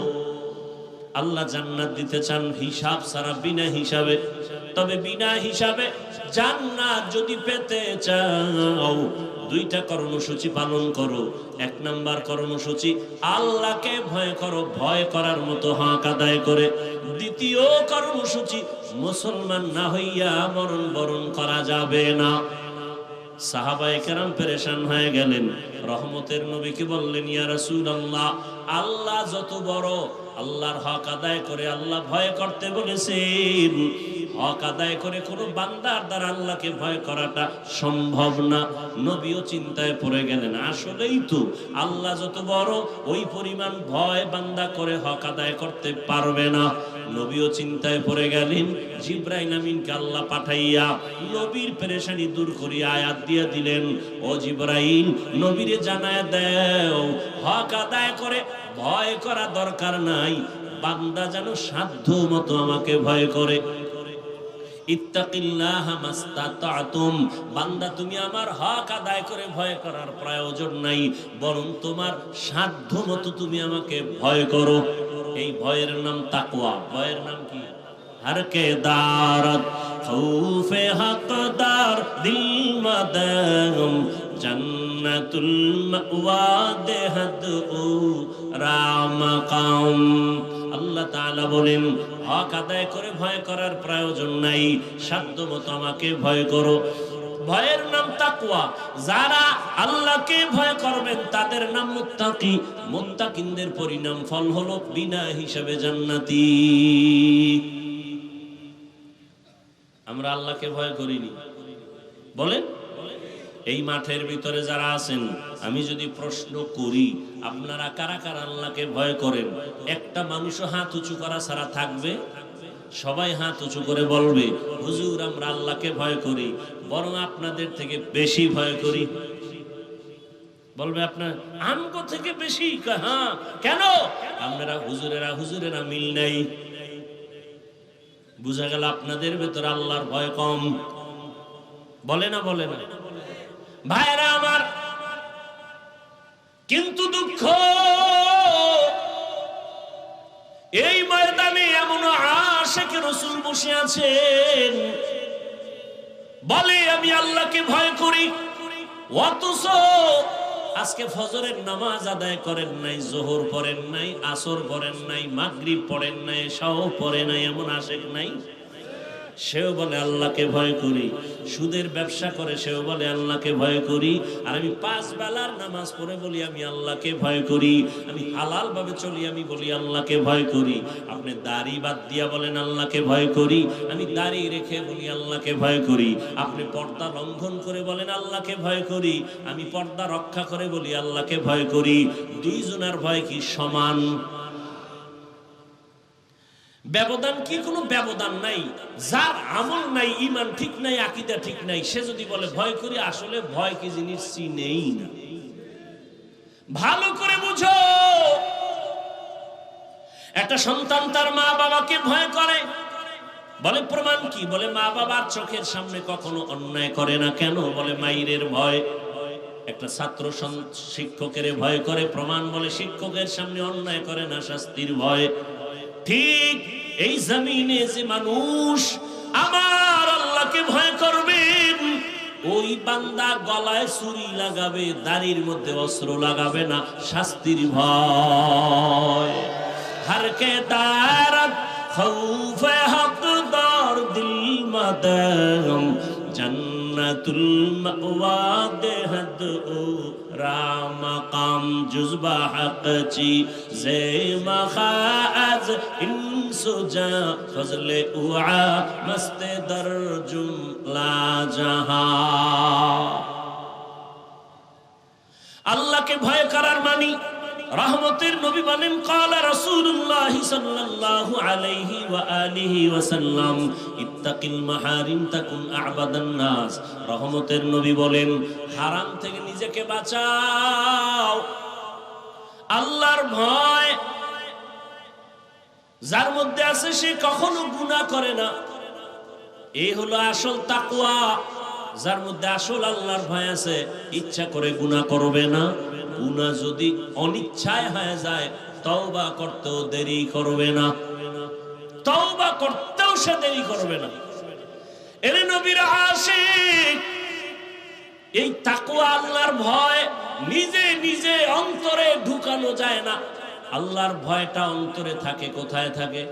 আল্লাহ জান্নাত দিতে চান হিসাব ছাড়া, বিনা হিসাবে। তবে বিনা হিসাবে জান্নাত যদি পেতে চাও, 2টা কর্মসূচি পালন করো। 1 নাম্বার কর্মসূচি, আল্লাহকে ভয় করো, ভয় করার মতো হক আদায় করে। 2য় কর্মসূচি, মুসলমান না হইয়া মরণ বরণ করা যাবে না। সাহাবায়ে কেরাম পেরেশান হয়ে গেলেন। রহমতের নবীকে বললেন, ইয়া রাসূলুল্লাহ, আল্লাহ যত বড়, আল্লাহর হক আদায় করে আল্লাহ ভয় করতে বলেছেন। হক আদায় করে কোন বান্দার দ্বারা আল্লাহকে ভয় করাটা সম্ভব না। নবীও চিন্তায় পড়ে গেলেন, আসলেই তো আল্লাহ যত বড়, ওই পরিমাণ ভয় বান্দা করে হক আদায় করতে পারবে না। নবীও চিন্তায় পড়ে গেলেন। জিবরাইল আমিনকে আল্লাহ পাঠাইয়া নবীর পেরেশানি দূর করিয়া আয়াত দিয়ে দিলেন, ও জিবরাইল, নবীরে জানায় দাও, হক আদায় করে ভয় করা দরকার নাই, বান্দা যেন সাধ্য মতো আমাকে ভয় করে। ইত্তাকিল্লাহা মাস্তাতাতুম, বান্দা তুমি আমার হক আদায় করে ভয় করার প্রয়োজন নাই, বরং তোমার সাধ্য মতো তুমি আমাকে ভয় করো। এই ভয়ের নাম তাকওয়া। ভয়ের নাম কি? हर के दारत खौफे हकदार दिल मदम जन्नतुल मअवा देहद उ रामकाम। আল্লাহ তাআলা বলেন, হক আদায় করে ভয় করার প্রয়োজন নাই, সাধ্য মতো আমাকে ভয় করো। ভয়ের নাম তাকওয়া। যারা আল্লাহকে ভয় করবেন তাদের নাম মুত্তাকি। মুত্তাকিনদের পরিণাম ফল হলো বিনা হিসাবে জান্নাতি। আমরা আল্লাহকে ভয় করিনি বলেন? এই মাঠের ভিতরে যারা আছেন, আমি যদি প্রশ্ন করি আপনারা কারা কারা আল্লাহকে ভয় করেন, একটা মানুষও হাত উঁচু করা ছাড়া থাকবে? সবাই হাত উঁচু করে বলবে হুজুর আমরা আল্লাহকে ভয় করি, বরং আপনাদের থেকে বেশি ভয় করি। বলবে আপনার আমগো থেকে বেশি? হ্যাঁ। কেন? আপনারা হুজুরেরা মিল নাই। বুঝা গেল আপনাদের ভেতরে আল্লাহর ভয় কম। বলে না? বলে না? ভাইরা আমার, কিন্তু দুঃখ এই ময়দানে এমন আশিকে রাসূল বসে আছেন, বলে আমি আল্লাহকে ভয় করি, অথচ আজকে ফজরের নামাজ আদায় করেন নাই, যোহর পড়েন নাই, আসর পড়েন নাই, মাগরিব পড়েন নাই, এশাও পড়ে নাই। এমন আশিক নাই? সেও বলে আল্লাহকে ভয় করি। সুদের ব্যবসা করে সেও বলে আল্লাহকে ভয় করি। আর আমি 5 বেলার নামাজ পড়ে বলি আমি আল্লাহকে ভয় করি। আমি হালাল ভাবে চলি, আমি বলি আল্লাহকে ভয় করি। আপনি দাড়ি বাদ দিয়া বলেন আল্লাহকে ভয় করি। আমি দাড়ি রেখে বলি আল্লাহকে ভয় করি। আপনি পর্দা লঙ্ঘন করে বলেন আল্লাহকে ভয় করি। আমি পর্দা রক্ষা করে বলি আল্লাহকে ভয় করি। দুইজনের ভয় কি সমান? ব্যবধান কি? কোনো ব্যবধান নাই। যার আমল নাই, ঈমান ঠিক নাই, আকীদা ঠিক নাই, সে যদি বলে ভয় করি, আসলে ভয় কি জিনিস চিনেই না। ভালো করে বুঝো, একটা সন্তান তার মা বাবাকে ভয় করে, বলে প্রমাণ কি? বলে মা বাবার চোখের সামনে কখনো অন্যায় করে না। কেন? বলে মাইরের ভয়। একটা ছাত্র শিক্ষকের ভয় করে, প্রমাণ? বলে শিক্ষকের সামনে অন্যায় করে না, শাস্তির ভয়। ঠিক এই জমিনে যে মানুষ আমার আল্লাহকে ভয় করবেন, ওই বান্দা গলায় ছুরি লাগাবে, দাড়ির মধ্যে অস্ত্র লাগাবে না, শাস্তির ভয়। হরকে দারত খৌফে হকদার দিল মাদাম জান্নাতুল মাওয়া দেহদ ও রামাকাম জুজবা হকচি জে মখাজ ইনসুজা ফজলে উআ মস্তে দরজুম লা জাহা। আল্লাহকে ভয় করার মানি, রহমতের নবী বলেন ক্বালা রাসূলুল্লাহ সাল্লাল্লাহু আলাইহি ওয়া আলিহি ওয়াসাল্লাম ইত্তাকিল মাহারিম তাকুন আ'বাদান নাস। রহমতের নবী বলেন হারাম থেকে নিজেকে বাঁচাও। আল্লাহর ভয় যার মধ্যে আছে সে কখনো গুনাহ করে না। এই হলো আসল তাকওয়া। যার মধ্যে আসল আল্লাহর ভয় আছে, ইচ্ছা করে গুনাহ করবে না। গুনাহ যদি অনিচ্ছায় হয়ে যায়, তওবা করতেও দেরি করবে না। তওবা করতেও সে দেরি করবে না। এর নবীর আশিক এই তাকওয়া আল্লাহর ভয় নিজে নিজে অন্তরে ঢুকানো যায় না। আল্লাহর ভয়টা অন্তরে থাকে। কোথায় থাকে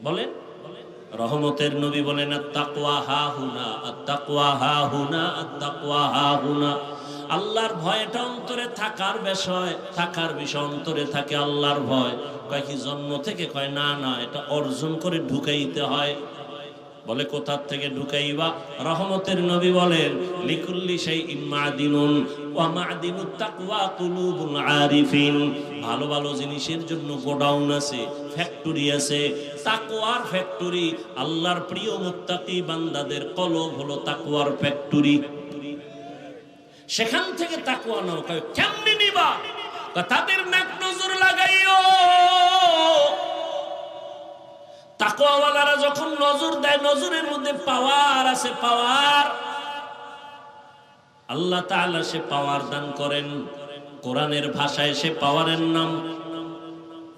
বলেন? রহমতের নবী বলেন আত-তাকওয়া হাহুনা, আত-তাকওয়া হাহুনা, আত-তাকওয়া হাহুনা। আল্লাহর ভয়টা অন্তরে থাকার বিষয়, থাকার বিষয় অন্তরে থাকে আল্লাহর ভয়। কয় কি জন্ম থেকে? কয় না না, এটা অর্জন করে ঢুকাইতে হয়। বলে কোথা থেকে ঢুকাইবা? রহমতের নবী বলেন লিকুল্লি শাইইন মাদিনুন ওয়া মাদিনুত তাকওয়া কুলুবুল আরিফিন। ভালো ভালো জিনিসের জন্য গোডাউন আছে, ফ্যাক্টরি আছে। তাকওয়ার ফ্যাক্টরি, আল্লাহর প্রিয় মুত্তাকি বান্দাদের কলব হলো তাকওয়ার ফ্যাক্টরি। সেখান থেকে তাকওয়া নাও। কেমনে নিবা? তাদের নাক নজর লাগাইও। তাকওয়াওয়ালারা যখন নজর দেয়, নজরের মধ্যে পাওয়ার আছে, পাওয়ার। আল্লাহ তাআলা সে পাওয়ার দান করেন। কোরআনের ভাষায় সে পাওয়ারের নাম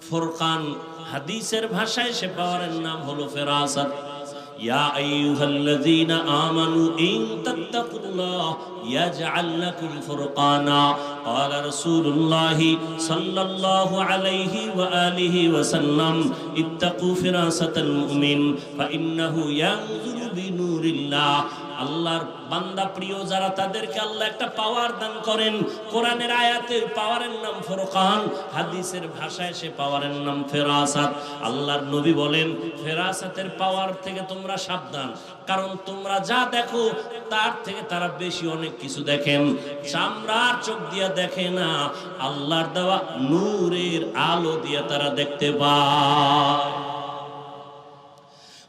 ফুরকান, হাদিসের ভাষায় সে পাওয়ারের নাম হলো ফেরাসাত। ইয়া আইয়ুহাল্লাযীনা আমানু ইন তাত্তাকুল্লাহ ইয়াজআল লাকুম ফুরকানা قال رسول الله صلى الله عليه وآله وسلم اتقوا فراسة المؤمن فإنه ينظر بنور الله আল্লাহর বান্দা প্রিয় যারা তাদেরকে আল্লাহ একটা পাওয়ার দান করেন। কোরআনের আয়াতের পাওয়ারের নাম ফুরকান, হাদিসের ভাষায় সে পাওয়ারের নাম ফেরাসাত। আল্লাহর নবী বলেন ফেরাসাতের পাওয়ার থেকে তোমরা সাবধান, কারণ তোমরা যা দেখো তার থেকে তারা বেশি অনেক কিছু দেখেন। চামড়ার চোখ দিয়ে দেখে না, আল্লাহর দেওয়া নূরের আলো দিয়ে তারা দেখতে পায়।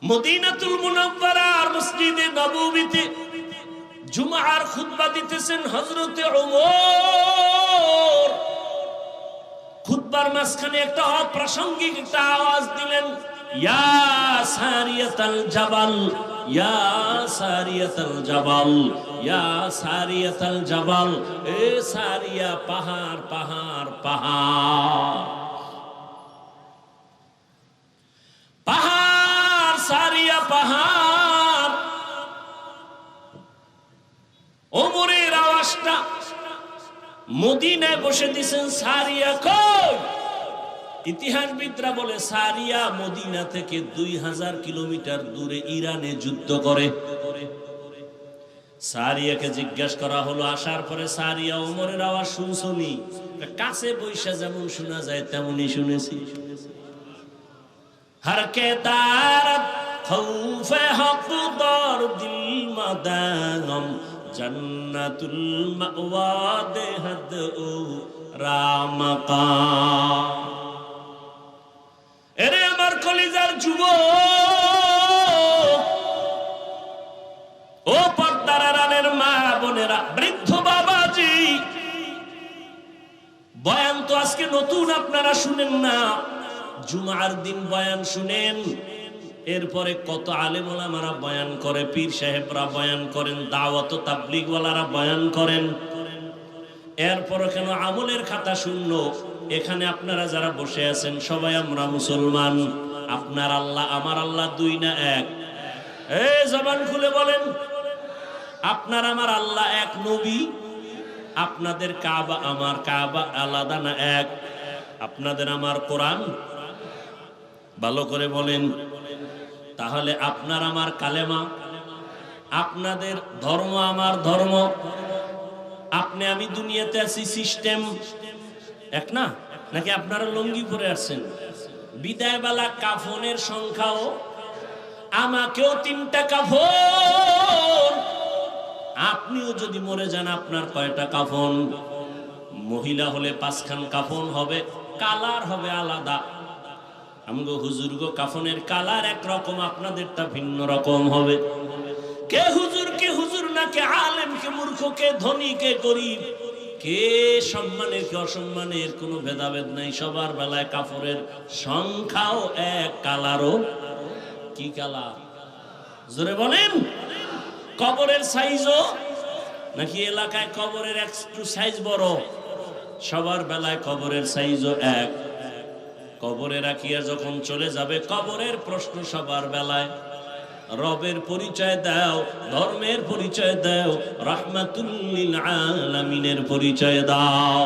মদিনাতুল মুনাওয়ারার মসজিদে নববীতে জুমার খুতবা দিতেছেন হযরতে ওমর। খুতবার মাঝখানে একটা অপ্রাসঙ্গিক একটা আওয়াজ দিলেন, ইয়া সারিয়াতাল জাবাল, ইয়া সারিয়াতাল জাবাল, ইয়া সারিয়াতাল জাবাল। এ সারিয়া, পাহাড় পাহাড় পাহাড় পাহাড়, সারিয়া পাহাড়। ওমরের আওয়াজটা মদিনায় বসে দিয়েছেন, সারিয়া কই? ইতিহাসবিদরা বলে সারিয়া মদিনা থেকে 2000 কিলোমিটার দূরে ইরানে যুদ্ধ করে। সারিয়াকে জিজ্ঞাসা করা হলো, আসার পরে সারিয়া ওমরের আওয়াজ শুনছনি? কাছে বৈশা যেমন শোনা যায় তেমনই শুনেছি। हर के दारत खौफे हक दर दिल मदानम जन्नतुल मअवा देहद ओ रामका। এরে আমার কলিজার যুবক, ও পর্দার আড়ালের মা বোনেরা, বৃদ্ধ বাবাজি, বয়ান তো আজকে নতুন আপনারা শুনেন না, জুমার দিন বয়ান শুনেন। এরপরে কত আলেম ওলামারা বয়ান করে, পীর সাহেবরা বয়ান করেন, দাওয়াত ও তাবলীগ ওয়ালারা বয়ান করেন। এরপর কেন আমলের খাতা শূন্য? এখানে আপনারা যারা বসে আছেন সবাই আমরা মুসলমান। আপনার আল্লাহ আমার আল্লাহ দুই না এক? এই জবান খুলে বলেন, আপনার আমার আল্লাহ এক? নবী আপনাদের কাবা আমার কাবা আলাদা না এক? আপনাদের আমার কোরআন ভালো করে বলেন। তাহলে আপনার আমার কালেমা, আপনাদের ধর্ম আমার ধর্ম, আপনি আমি দুনিয়াতে আছি সিস্টেম এক না? নাকি আপনারা লুঙ্গি পরে আসছেন? বিদায় বেলা কাফনের সংখ্যাও, আমাকেও 3টা কাফন। আপনিও যদি মরে যান আপনার কয়টা কাফন? মহিলা হলে 5খান কাফন হবে, কালার হবে আলাদা। আমগো হুজুরগো কাফনের কালার একরকম, আপনাদেরটা ভিন্ন রকম হবে। কে হুজুর কে হুজুর না, কে আলেম কে মূর্খ, কে ধনী কে গরিব, কে সম্মানের কে অসম্মানের কোনো ভেদাভেদ নাই। সবার বেলায় কাপড়ের সংখ্যাও এক, কালারও কি কালার? জোরে বলেন। কবরের সাইজও নাকি এলাকায় কবরের একটু সাইজ বড়? সবার বেলায় কবরের সাইজও এক। কবরে রাখিয়া যখন চলে যাবে, কবরের প্রশ্ন সবার বেলায়, রবের পরিচয় দাও, ধর্মের পরিচয় দাও, রাহমাতুল লিল আলামিনের পরিচয় দাও।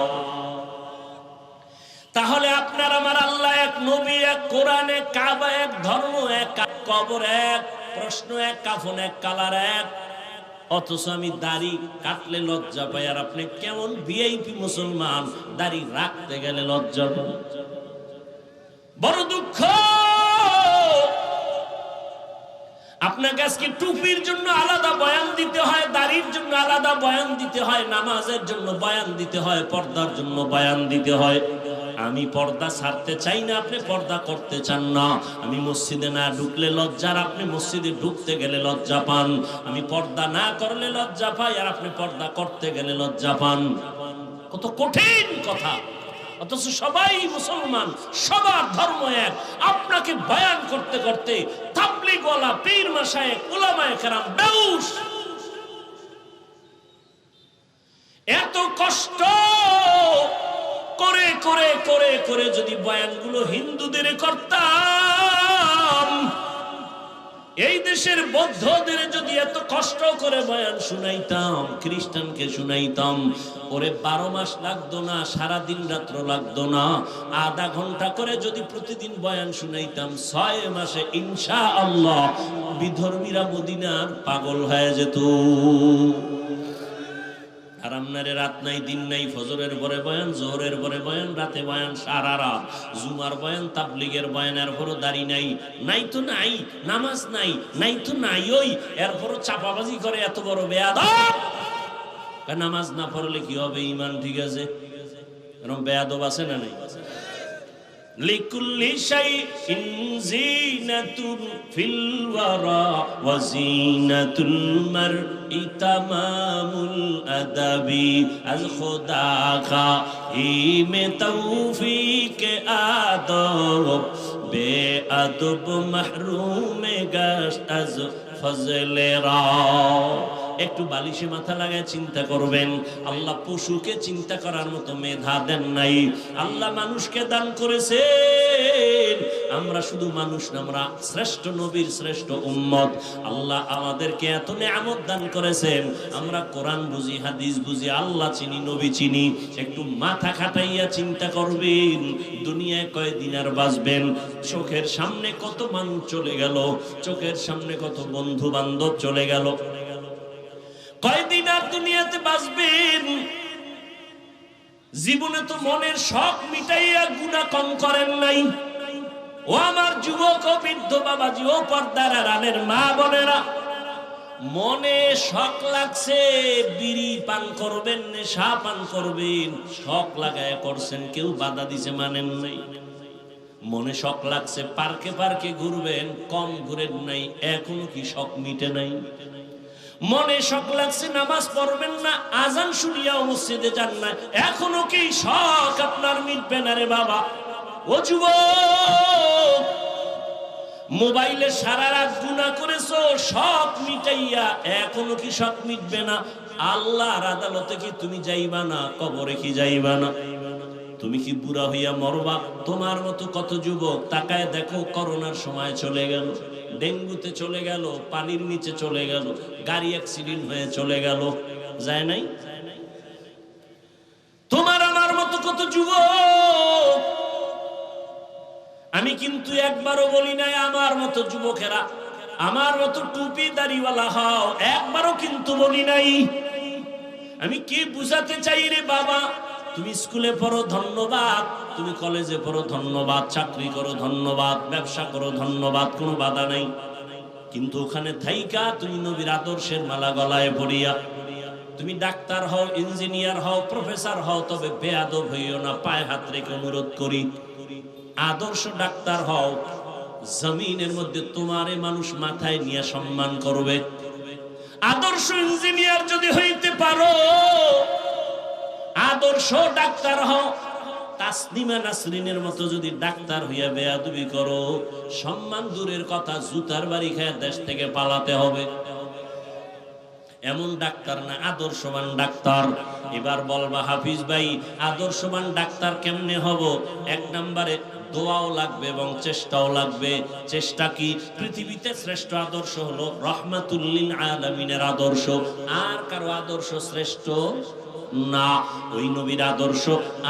তাহলে আপনার আমার আল্লাহ এক, নবী এক, কোরআন এক, কাবা এক, ধর্ম এক, কবর এক, প্রশ্ন এক, কাফন এক, কালার এক। অথচ আমি দাড়ি কাটলে লজ্জা পাই, আর আপনি কেমন ভিআইপি মুসলমান, দাড়ি রাখতে গেলে লজ্জা পান। বড় দুঃখ। আপনাকে আজকে টুপির জন্য আলাদা বয়ান দিতে হয়, দাড়ির জন্য আলাদা বয়ান দিতে হয়, নামাজের জন্য বয়ান দিতে হয়, পর্দার জন্য বয়ান দিতে হয়। আমি পর্দা ছাড়তে চাই না, আপনি পর্দা করতে চান না। আমি মসজিদে না ঢুকলে লজ্জার, আপনি মসজিদে ঢুকতে গেলে লজ্জা পান। আমি পর্দা না করলে লজ্জা পাই, আর আপনি পর্দা করতে গেলে লজ্জা পান। কত কঠিন কথা। অথচ সবাই মুসলমান, সবার ধর্ম এক। আপনাকে বয়ান করতে করতে তাবলীগওয়ালা, পীর মাশায়েখ, উলামায়ে কেরাম বেহুশ। এত কষ্ট করে করে করে করে যদি বয়ানগুলো হিন্দুদের করতাম, এই দেশের বৌদ্ধদের যদি এত কষ্ট করে বয়ান শুনাইতাম, খ্রিস্টানকে শুনাইতাম, ওরে 12 মাস লাগতো না, সারা দিন রাত্র লাগতো না, আধা ঘন্টা করে যদি প্রতিদিন বয়ান শুনাইতাম, 6 মাসে ইনশাআল্লাহ বিধর্মীরা মদিনার পাগল হয়ে যেত। আর আপনারে রাত নাই দিন নাই, ফজরের পরে বয়ান, জোহরের পরে বয়ান, রাতে বয়ান, সারা রাত জুমার বয়ান, তাবলীগের বয়ান, এরপরও দাড়ি নাই, নাই তো নাই, নামাজ নাই, নাই তো নাই, ওই এরপরও চাপাবাজি করে, এত বড় বেয়াদব। নামাজ না পড়লে কি হবে? ঈমান ঠিক আছে, এরকম বেয়াদব আছে না নাই? লিকুল্লি শাইইন জিনাতুন ফিল ওয়ারা ওয়া জিনাতুল মারই তামামুল আদাবি আজ খুদা কা ইমে তৌফিক আদব বেআদব মাহরুমে গাশ আজ ফজলে রা। একটু বালিশে মাথা লাগায় চিন্তা করবেন, আল্লাহ পশুকে চিন্তা করার মতো মেধা দেন নাই, আল্লাহ মানুষকে দান করেছেন। আমরা শুধু মানুষ না, আমরা শ্রেষ্ঠ নবীর শ্রেষ্ঠ উম্মত। আল্লাহ আমাদেরকে এত নেয়ামত দান করেছেন, আমরা কোরআন বুঝি, হাদিস বুঝি, আল্লাহ চিনি, নবী চিনি। একটু মাথা খাটাইয়া চিন্তা করবেন, দুনিয়ায় কয়দিন আর বাঁচবেন? চোখের সামনে কত মানুষ চলে গেল, চোখের সামনে কত বন্ধু বান্ধব চলে গেল, কয়দিন আর দুনিয়াতে বাঁচবেন? জীবনে তো মনের শখ মিটাইয়া গুনাহ কম করেন নাই। ও আমার যুবক ও বৃদ্ধ বাবাজি, ও পর্দার আড়ালের মা বোনেরা, মনে শখ লাগছে বিড়ি পান করবেন, নেশা পান করবেন, শখ লাগায় করছেন, কেউ বাধা দিছে মানেন নাই। মনে শখ লাগছে পার্কে পার্কে ঘুরবেন, কম ঘুরেন নাই, এখনো কি শখ মিটে নাই? মনে শখ লাগছে নামাজ পড়বেন না, আজান শুনিয়াও মসজিদে যান না, এখনো কি শখ আপনার মিটবে না রে বাবা? ও যুবক, মোবাইলে সারা রাত গুনাহ করেছো, শখ মিটাইয়া এখনো কি শখ মিটবে না? আল্লাহর আদালতে কি তুমি যাইবা না? কবরে কি যাইবা না? তুমি কি বুড়া হইয়া মরবা? তোমার মতো কত যুবক তাকায় দেখো, করোনার সময় চলে গেল, ডেঙ্গুতে চলে গেল, পানির নিচে চলে গেল, গাড়ি অ্যাক্সিডেন্ট হয়ে চলে গেল, যায় নাই? তোমার আমার মতো কত যুবক। আমি কিন্তু একবারও বলি নাই আমার মতো যুবকেরা, আমার মতো টুপি দাড়িওয়ালা হও, একবারও কিন্তু বলি নাই। আমি কি বুঝাতে চাই রে বাবা? তুমি স্কুলে পড়ো ধন্যবাদ, তুমি কলেজে পড়ো ধন্যবাদ, চাকরি করো ধন্যবাদ, ব্যবসা করো ধন্যবাদ, কোনো বাধা নাই। কিন্তু ওখানে থাইকা তুমি নবীর আদর্শের মালা গলায় পড়িয়া তুমি ডাক্তার হও, ইঞ্জিনিয়ার হও, প্রফেসর হও, তবে বেয়াদব হইও না, পায়ে হাত রেখে অনুরোধ করি। আদর্শ ডাক্তার হও, জমিনের মধ্যে তোমারে মানুষ মাথায় নিয়ে সম্মান করবে। আদর্শ ইঞ্জিনিয়ার যদি হইতে পারো, আদর্শ ডাক্তার হও, তাসনিমা নাসরিনের মতো যদি ডাক্তার হইয়া বেয়াদবি করো, সম্মান দূরের কথা, জুতার বাড়ি খেয়ে দেশ থেকে পালাতে হবে। এমন ডাক্তার না, আদর্শবান ডাক্তার। এবার বলবা হাফিজ ভাই, আদর্শবান ডাক্তার কেমনে হব? এক নম্বরে দোয়াও লাগবে এবং চেষ্টাও লাগবে। চেষ্টা কি? পৃথিবীতে শ্রেষ্ঠ আদর্শ হলো রহমাতুল লিল আলামিনের আদর্শ, আর কারো আদর্শ শ্রেষ্ঠ না। ওই নবীর আদর্শ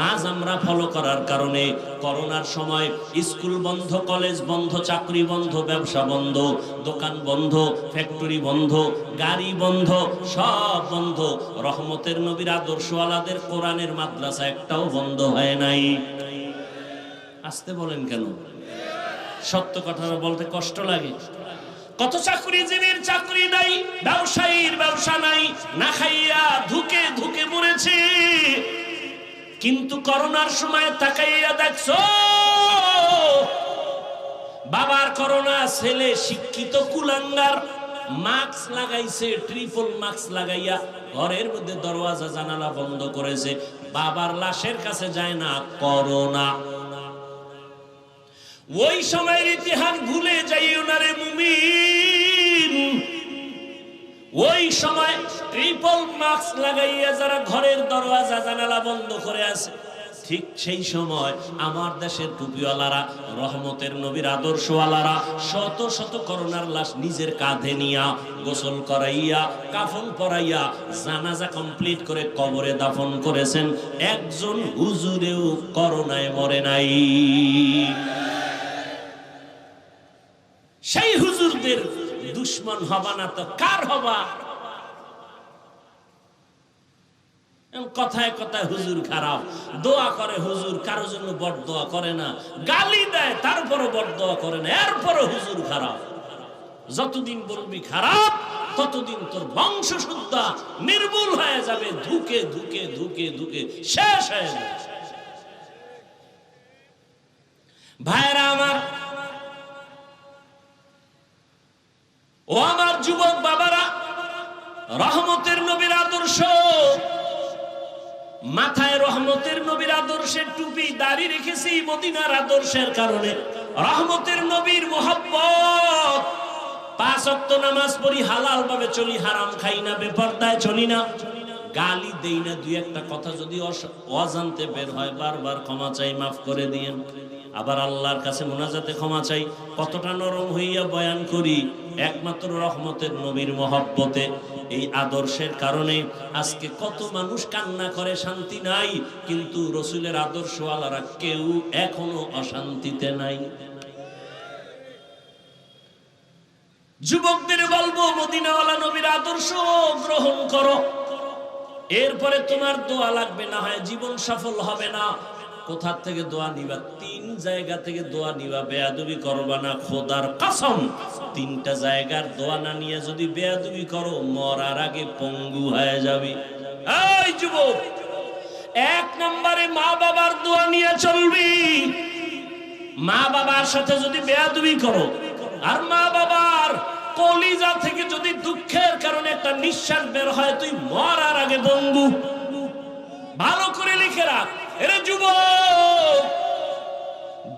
আজ আমরা ফলো করার কারণে করোনার সময় স্কুল বন্ধ, কলেজ বন্ধ, চাকরি বন্ধ, ব্যবসা বন্ধ, দোকান বন্ধ, ফ্যাক্টরি বন্ধ, গাড়ি বন্ধ, সব বন্ধ। রহমতের নবীর আদর্শওয়ালাদের কোরআনের মাদ্রাসা একটাও বন্ধ হয় নাই। আসতে বলেন কেন? সত্য কথা বলতে কষ্ট লাগে। কত চাকরিজীবীর চাকরি নাই, ব্যবসায়ীর ব্যবসা নাই, না খাইয়া ধুকে ধুকে মরেছে। কিন্তু করোনার সময় তাকাইয়া দেখছো, বাবার করোনা, ছেলে শিক্ষিত কুলাঙ্গার, মাস্ক লাগাইছে, ট্রিপল মাস্ক লাগাইয়া ঘরের মধ্যে দরওয়াজা জানালা বন্ধ করেছে, বাবার লাশের কাছে যায় না, করোনা। ওই সময়ের ইতিহাস ভুলে যাইও না রে মুমিন। ওই সময় ট্রিপল মাস্ক লাগাইয়া যারা ঘরের দরওয়াজা জানালা বন্ধ করে আছে, ঠিক সেই সময় আমার দেশের টুপিওয়ালারা, রহমতের নবীর আদর্শওয়ালারা শত শত করোনার লাশ নিজের কাঁধে নিয়া গোসল করাইয়া কাফন পরাইয়া জানাজা কমপ্লিট করে কবরে দাফন করেছেন। একজন হুজুরেও করোনায় মরে নাই। সেই হুজুরদের দুশ্মন হবা না তো কার হবা? কথায় কথায় হুজুর খারাপ, দোয়া করে হুজুর, কারো জন্য বড়দোয়া করে না, গালি দেয় তারপরও বড়দোয়া করে না, এরপরও হুজুর খারাপ। যতদিন বলবি খারাপ ততদিন তোর বংশ শুদ্ধা নির্মূল হয়ে যাবে, ধুকে ধুকে ধুকে ধুকে শেষ হয়ে যাবে। ভাইরা আমার, ও আমার যুবক বাবারা, রহমতের নবীর আদর্শ, মাথায় রহমতের নবীর আদর্শের টুপি দাড়ি রেখেছি মদিনার আদর্শের কারণে। রহমতের নবীর মোহাব্বত, 5 ওয়াক্ত নামাজ পড়ি, হালাল ভাবে চলি, হারাম খাই না, বেপরদায় চলি না, গালি দেই না। দুই একটা কথা যদি অজান্তে বের হয় বারবার ক্ষমা চাই, মাফ করে দিয়েন। আবার আল্লাহর কাছে মুনাজাতে ক্ষমা চাই। কতটা নরম হইয়া বয়ান করি, একমাত্র রহমতের নবীর মহব্বতে, এই আদর্শের কারণে। আজকে কত মানুষ কান্না করে, শান্তি নাই, কিন্তু রসুলের আদর্শওয়ালারা কেউ এখনো অশান্তিতে নাই। যুবকদের বলবো, মদিনাওয়ালা নবীর আদর্শ গ্রহণ করো, এরপরে তোমার দোয়া লাগবে না হয় জীবন সফল হবে না। কোথা থেকে দোয়া নিবা? 3 জায়গা থেকে দোয়া নিবা। বেয়াদবি করবা না, খোদার কসম। 3টা জায়গার দোয়া না নিয়ে যদি বেয়াদবি করো, মরার আগে পঙ্গু হয়ে যাবে। এই যুবক, 1 নম্বরে মা বাবার দোয়া নিয়ে চলবি। মা বাবার সাথে যদি বেয়াদবি করো, আর মা বাবার কলিজা থেকে যদি দুঃখের কারণে একটা নিঃশ্বাস বের হয়, তুই মরার আগে পঙ্গু। ভালো করে লিখে রাখ এরে যুবক।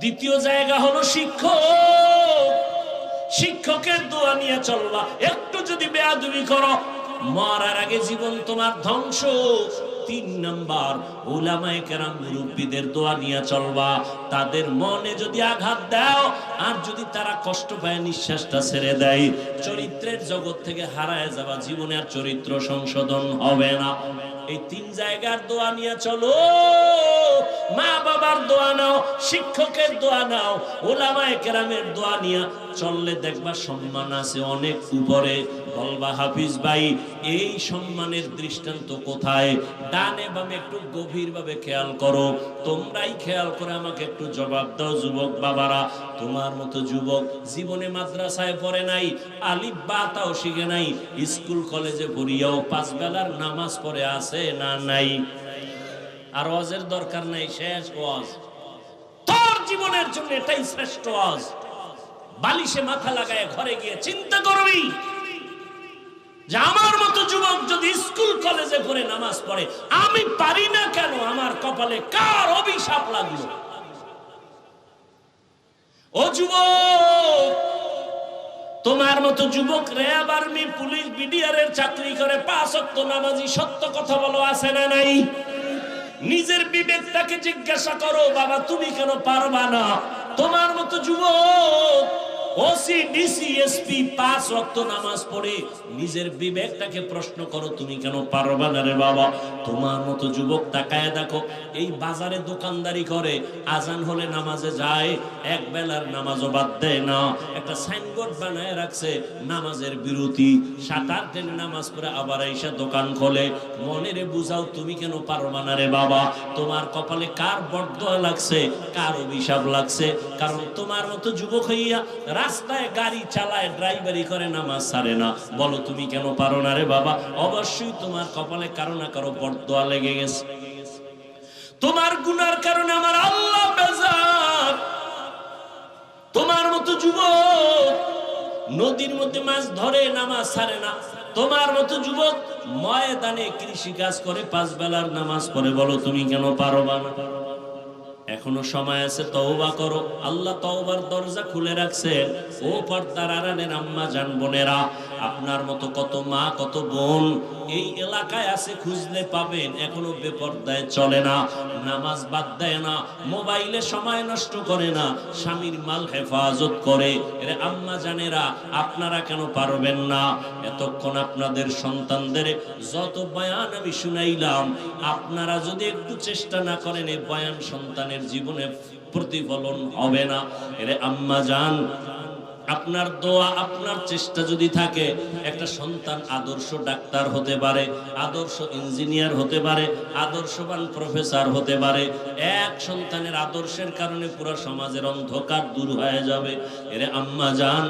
দ্বিতীয় জায়গা হলো শিক্ষক। শিক্ষকের দোয়া নিয়ে চলবা। একটু যদি বেয়াদবি করো, মরার আগে জীবন তোমার ধ্বংস। 3 নাম্বার, উলামায়ে কেরাম মুরব্বিদের দোয়া নিয়ে চলবা। তাদের মনে যদি আঘাত দাও, আর যদি তারা কষ্ট পায়, নিঃশ্বাসটা ছেড়ে দেয়, চরিত্রের জগৎ থেকে হারায় যাবা, জীবনে আর চরিত্র সংশোধন হবে না। এই 3 জায়গার দোয়া নিয়ে চলো। মা বাবার দোয়া নাও, শিক্ষকের দোয়া নাও, উলামায়ে কেরামের দোয়া নিয়ে চললে দেখবা সম্মান আছে অনেক উপরে। বলবা, হাফিজ ভাই, এই সম্মানের দৃষ্টান্ত কোথায়? ডানে বামে একটু গভীরভাবে খেয়াল করো। তোমরাই খেয়াল করে আমাকে একটু জবাব দাও যুবক বাবারা। তোমার মতো যুবক জীবনে মাদ্রাসায় পড়ে নাই, আলিফ বা তাও শিখে নাই, স্কুল কলেজে পড়িয়াও 5 বেলার নামাজ পড়ে আছে না নাই? আর ওয়াজের দরকার নাই, শেষ ওয়াজ। তোর জীবনের জন্য এটাই শ্রেষ্ঠ ওয়াজ। বালিশে মাথা লাগায় ঘরে গিয়ে চিন্তা করবি যে আমার মতো যুবক যদি স্কুল কলেজে পড়ে নামাজ পড়ে, আমি পারি না কেন? আমার কপালে কার অভিশাপ লাগলো? ও যুবক, তোমার মতো যুবক র্যাব, আর্মি, পুলিশ, বিডিআর এর চাকরি করে, 5 ওয়াক্ত নামাজি, সত্য কথা বলো, আছে না নাই? নিজের বিবেকটাকে জিজ্ঞাসা করো, বাবা তুমি কেন পারবা না? তোমার মতো যুবক ওসি, ডিসি, এসপি 5 ওয়াক্ত নামাজ পড়ে, নিজের বিবেকটাকে প্রশ্ন করো, তুমি কেন পারবা না রে বাবা? তোমার মতো যুবক তাকায় দেখো, এই বাজারে দোকানদারি করে, আজান হলে নামাজে যায়, 1 বেলার নামাজও বাদ দেয় না। একটা সাইনবোর্ড বানায় রাখছে, নামাজের বিরতি, 7-8 দিন নামাজ পড়ে আবার এসে দোকান খোলে। মনেরে বুঝাও, তুমি কেন পারবা না রে বাবা? তোমার কপালে কার বরদোয়া লাগছে, কার অভিশাপ লাগছে? কারণ তোমার মতো যুবক হইয়া রাস্তায় গাড়ি চালায়, ড্রাইভারি করে, নামাজ ছাড়ে না। বলো তুমি কেন পারো না রে বাবা? অবশ্যই তোমার কপালে কারো না কারো বরদোয়া লেগে গেছে। তোমার গুনার কারণে আমার আল্লাহ বেজার। তোমার মতো যুবক নদীর মধ্যে মাছ ধরে, নামাজ ছাড়ে না। তোমার মতো যুবক ময়দানে কৃষি কাজ করে, 5 বেলার নামাজ পড়ে। বলো তুমি কেন পারবা না? এখনো সময় আছে, তওবা করো। আল্লাহ তওবার দরজা খুলে রাখছে। ও পর্দার আড়ালের আম্মা জান বোনেরা, আপনার মতো কত মা কত বোন এই এলাকায় আছে, খুঁজলে পাবেন, এখনো বেপরদায় চলে না, নামাজ বাদ দেয় না, মোবাইলে সময় নষ্ট করে না, স্বামীর মাল হেফাজত করে। এর আম্মা জানেরা, আপনারা কেন পারবেন না? এতক্ষণ আপনাদের সন্তানদের যত বয়ান আমি শুনাইলাম, আপনারা যদি একটু চেষ্টা না করেন এই বয়ান সন্তানের জীবনে প্রতিফলন হবে না। এর আম্মা জান, আপনার দোয়া আপনার চেষ্টা যদি থাকে, একটা সন্তান আদর্শ ডাক্তার হতে পারে, আদর্শ ইঞ্জিনিয়ার হতে পারে, আদর্শবান প্রফেসর হতে পারে। এক সন্তানের আদর্শের কারণে পুরো সমাজের অন্ধকার দূর হয়ে যাবে। এরে আম্মা জান,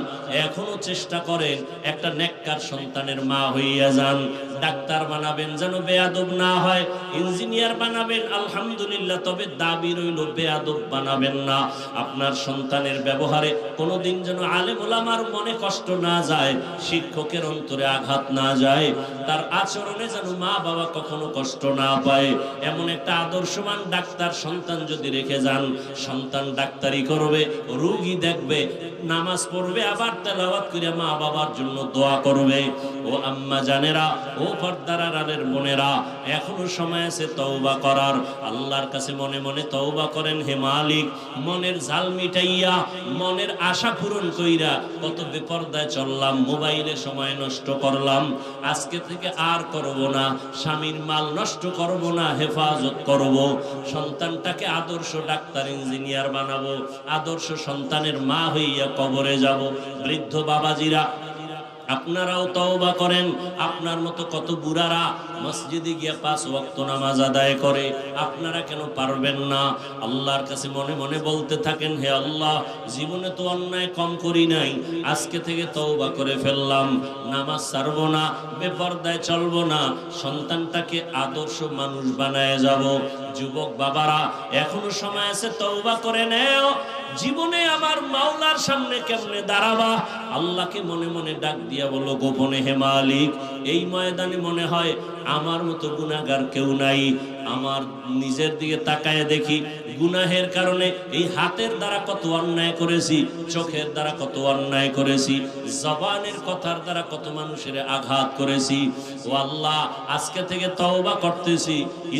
এখনো চেষ্টা করেন একটা নেককার সন্তানের মা হইয়া যান। ডাক্তার বানাবেন যেন বেয়াদব না হয়, ইঞ্জিনিয়ার বানাবেন আলহামদুলিল্লাহ, তবে দাবি রইল বেয়াদব বানাবেন না। আপনার সন্তানের ব্যবহারে কোনোদিন যেন আলেম ওলামার মনে কষ্ট না যায়, শিক্ষকের অন্তরে আঘাত না যায়, তার আচরণে যেন মা বাবা কখনো কষ্ট না পায়। এমন একটা আদর্শবান ডাক্তার সন্তান যদি রেখে যান, সন্তান ডাক্তারি করবে, রোগী দেখবে, নামাজ পড়বে, আবার তেলাওয়াত করে মা বাবার জন্য দোয়া করবে। ও আম্মা জানেরা, ও পর্দার আড়ালের বোনেরা, এখনো সময় আছে তওবা করার। আল্লাহর কাছে মনে মনে তওবা করেন, হে মালিক, মনের জাল মিটাইয়া, মনের আশা পূরণ কইরা কত বেপরদায় চললাম, মোবাইলে সময় নষ্ট করলাম, আজকে থেকে আর করব না, স্বামীর মাল নষ্ট করব না, হেফাজত করব, সন্তানটাকে আদর্শ ডাক্তার ইঞ্জিনিয়ার বানাবো, আদর্শ সন্তানের মা হইয়া কবরে যাব। বৃদ্ধ বাবাজিরা, আপনারাও তওবা করেন। আপনার মতো কত বুড়ারা মসজিদে গিয়ে 5 ওয়াক্ত নামাজ আদায় করে, আপনারা কেন পারবেন না? আল্লাহর কাছে মনে মনে বলতে থাকেন, হে আল্লাহ, জীবনে তো অন্যায় কম করি নাই, আজকে থেকে তওবা করে ফেললাম, নামাজ ছাড়বো না, বেপরদায় চলবো না, সন্তানটাকে আদর্শ মানুষ বানায় যাব। যুবক বাবারা, এখনো সময় আছে, তওবা করে নেও। জীবনে আমার মাওলার সামনে কেমনে দাঁড়াবা? আল্লাহকে মনে মনে ডাক দিয়া বলো গোপনে, হে মালিক, এই ময়দানে মনে হয় আমার মতো গুনাহগার কেউ নাই। আমার নিজের দিকে তাকায় দেখি, গুনাহের কারণে এই হাতের দ্বারা কত অন্যায় করেছি, চোখের দ্বারা কত অন্যায় করেছি, জবানের কথার দ্বারা কত মানুষের আঘাত করেছি। ও আল্লাহ, আজকে থেকে তওবা করতেছি,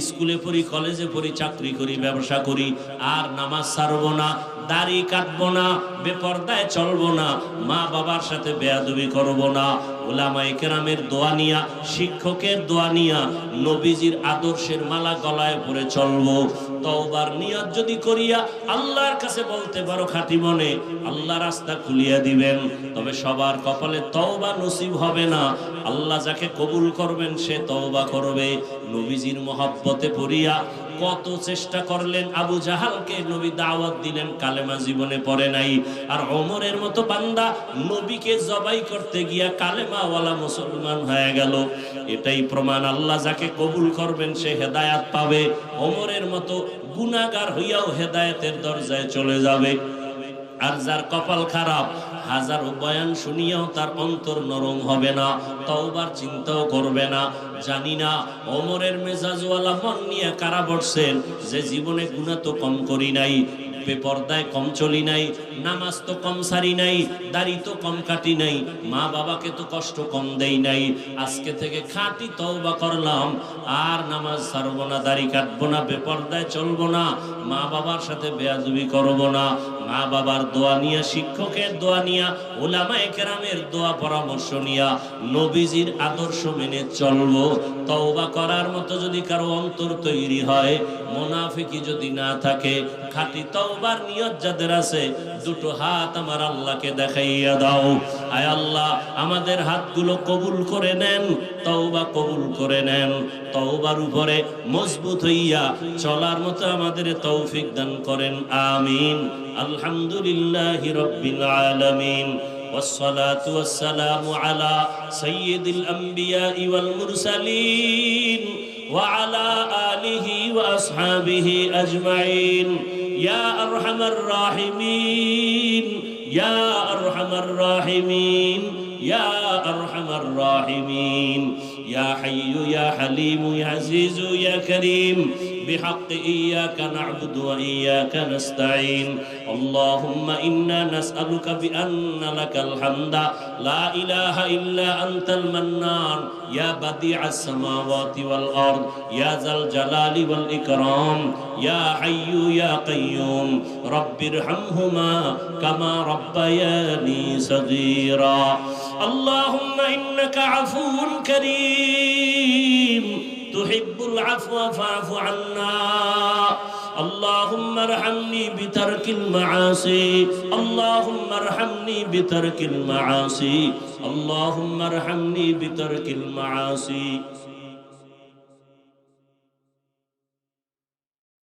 স্কুলে পড়ি, কলেজে পড়ি, চাকরি করি, ব্যবসা করি, আর নামাজ ছাড়বো না, দাড়ি কাটবো না, বেপরদায় চলবো না, মা বাবার সাথে বেয়াদবি করবো না। উলামায়ে কেরামের দোয়া নিয়া, শিক্ষকের দোয়া নিয়া, নবীজির আদর্শের মালা গলায় পরে চলবো। তওবার নিয়ত যদি করিয়া আল্লাহর কাছে বলতে পারো খাঁটি মনে, আল্লাহ রাস্তা খুলিয়া দিবেন। তবে সবার কপালে তওবা নসিব হবে না। আল্লাহ যাকে কবুল করবেন সে তওবা করবে। নবীজির মহব্বতে পড়িয়া কত চেষ্টা করলেন, আবু জাহালকে নবী দাওয়াত দিলেন, কালেমা জীবনে পড়ে নাই। আর ওমরের মতো বান্দা নবীকে জবাই করতে গিয়া কালেমাওয়ালা মুসলমান হয়ে গেল। এটাই প্রমাণ, আল্লাহ যাকে কবুল করবেন সে হেদায়াত পাবে। ওমরের মতো গুনাহগার হইয়াও হেদায়েতের দরজায় চলে যাবে। আর যার কপাল খারাপ, হাজারো বয়ান শুনিয়াও তার অন্তর নরম হবে না, তওবার চিন্তাও করবে না। জানি না ওমরের মেজাজওয়ালা মন নিয়ে কারা বসছেন, যে জীবনে গুনাহ তো কম করি নাই, বেপরদায় কম চলি নাই, নামাজ তো কম সারি নাই, দাড়ি তো কম কাটি নাই, মা বাবাকে তো কষ্ট কম দেই নাই, আজকে থেকে খাঁটি তওবা করলাম, আর নামাজ ছাড়বো না, দাড়ি কাটবো না, বেপরদায় চলবো না, মা বাবার সাথে বেয়াদবি করবো না। মা বাবার দোয়া নিয়া, শিক্ষকের দোয়া নিয়া, উলামায়ে কেরামের দোয়া পরামর্শ নিয়া, নবীজির আদর্শ মেনে চলবো। তওবা করার মতো যদি কারো অন্তর তৈরি হয়, মুনাফিকি যদি না থাকে, খাঁটি তওবার নিয়ত যাদের আছে, দুটো হাত আমার আল্লাহকে দেখাইয়া দাও। আয় আল্লাহ, আমাদের হাতগুলো কবুল করে নেন, তওবা কবুল করে নেন। তওবার উপরে মজবুত হইয়া চলার মতো আমাদের তৌফিক দান করেন, আমিন। আলহামদুলিল্লাহি রাব্বিল আলামিন। والصلاة والسلام على سيد الأنبياء والمرسلين وعلى آله وأصحابه أجمعين. يا أرحم الراحمين، يا أرحم الراحمين، يا أرحم الراحمين، يا حي يا حليم يا عزيز يا كريم، بحق إياك نعبد وإياك نستعين. اللهم إنا نسألك بأن لك الحمد لا إله إلا أنت المنان يا بديع السماوات والأرض يا ذا الجلال والإكرام يا حي يا قيوم رب ارحمهما كما ربياني صغيرا اللهم إنك عفو كريم تحب العفو فاعف عنا اللهم ارحمني بترك المعاصي اللهم ارحمني بترك المعاصي اللهم ارحمني بترك المعاصي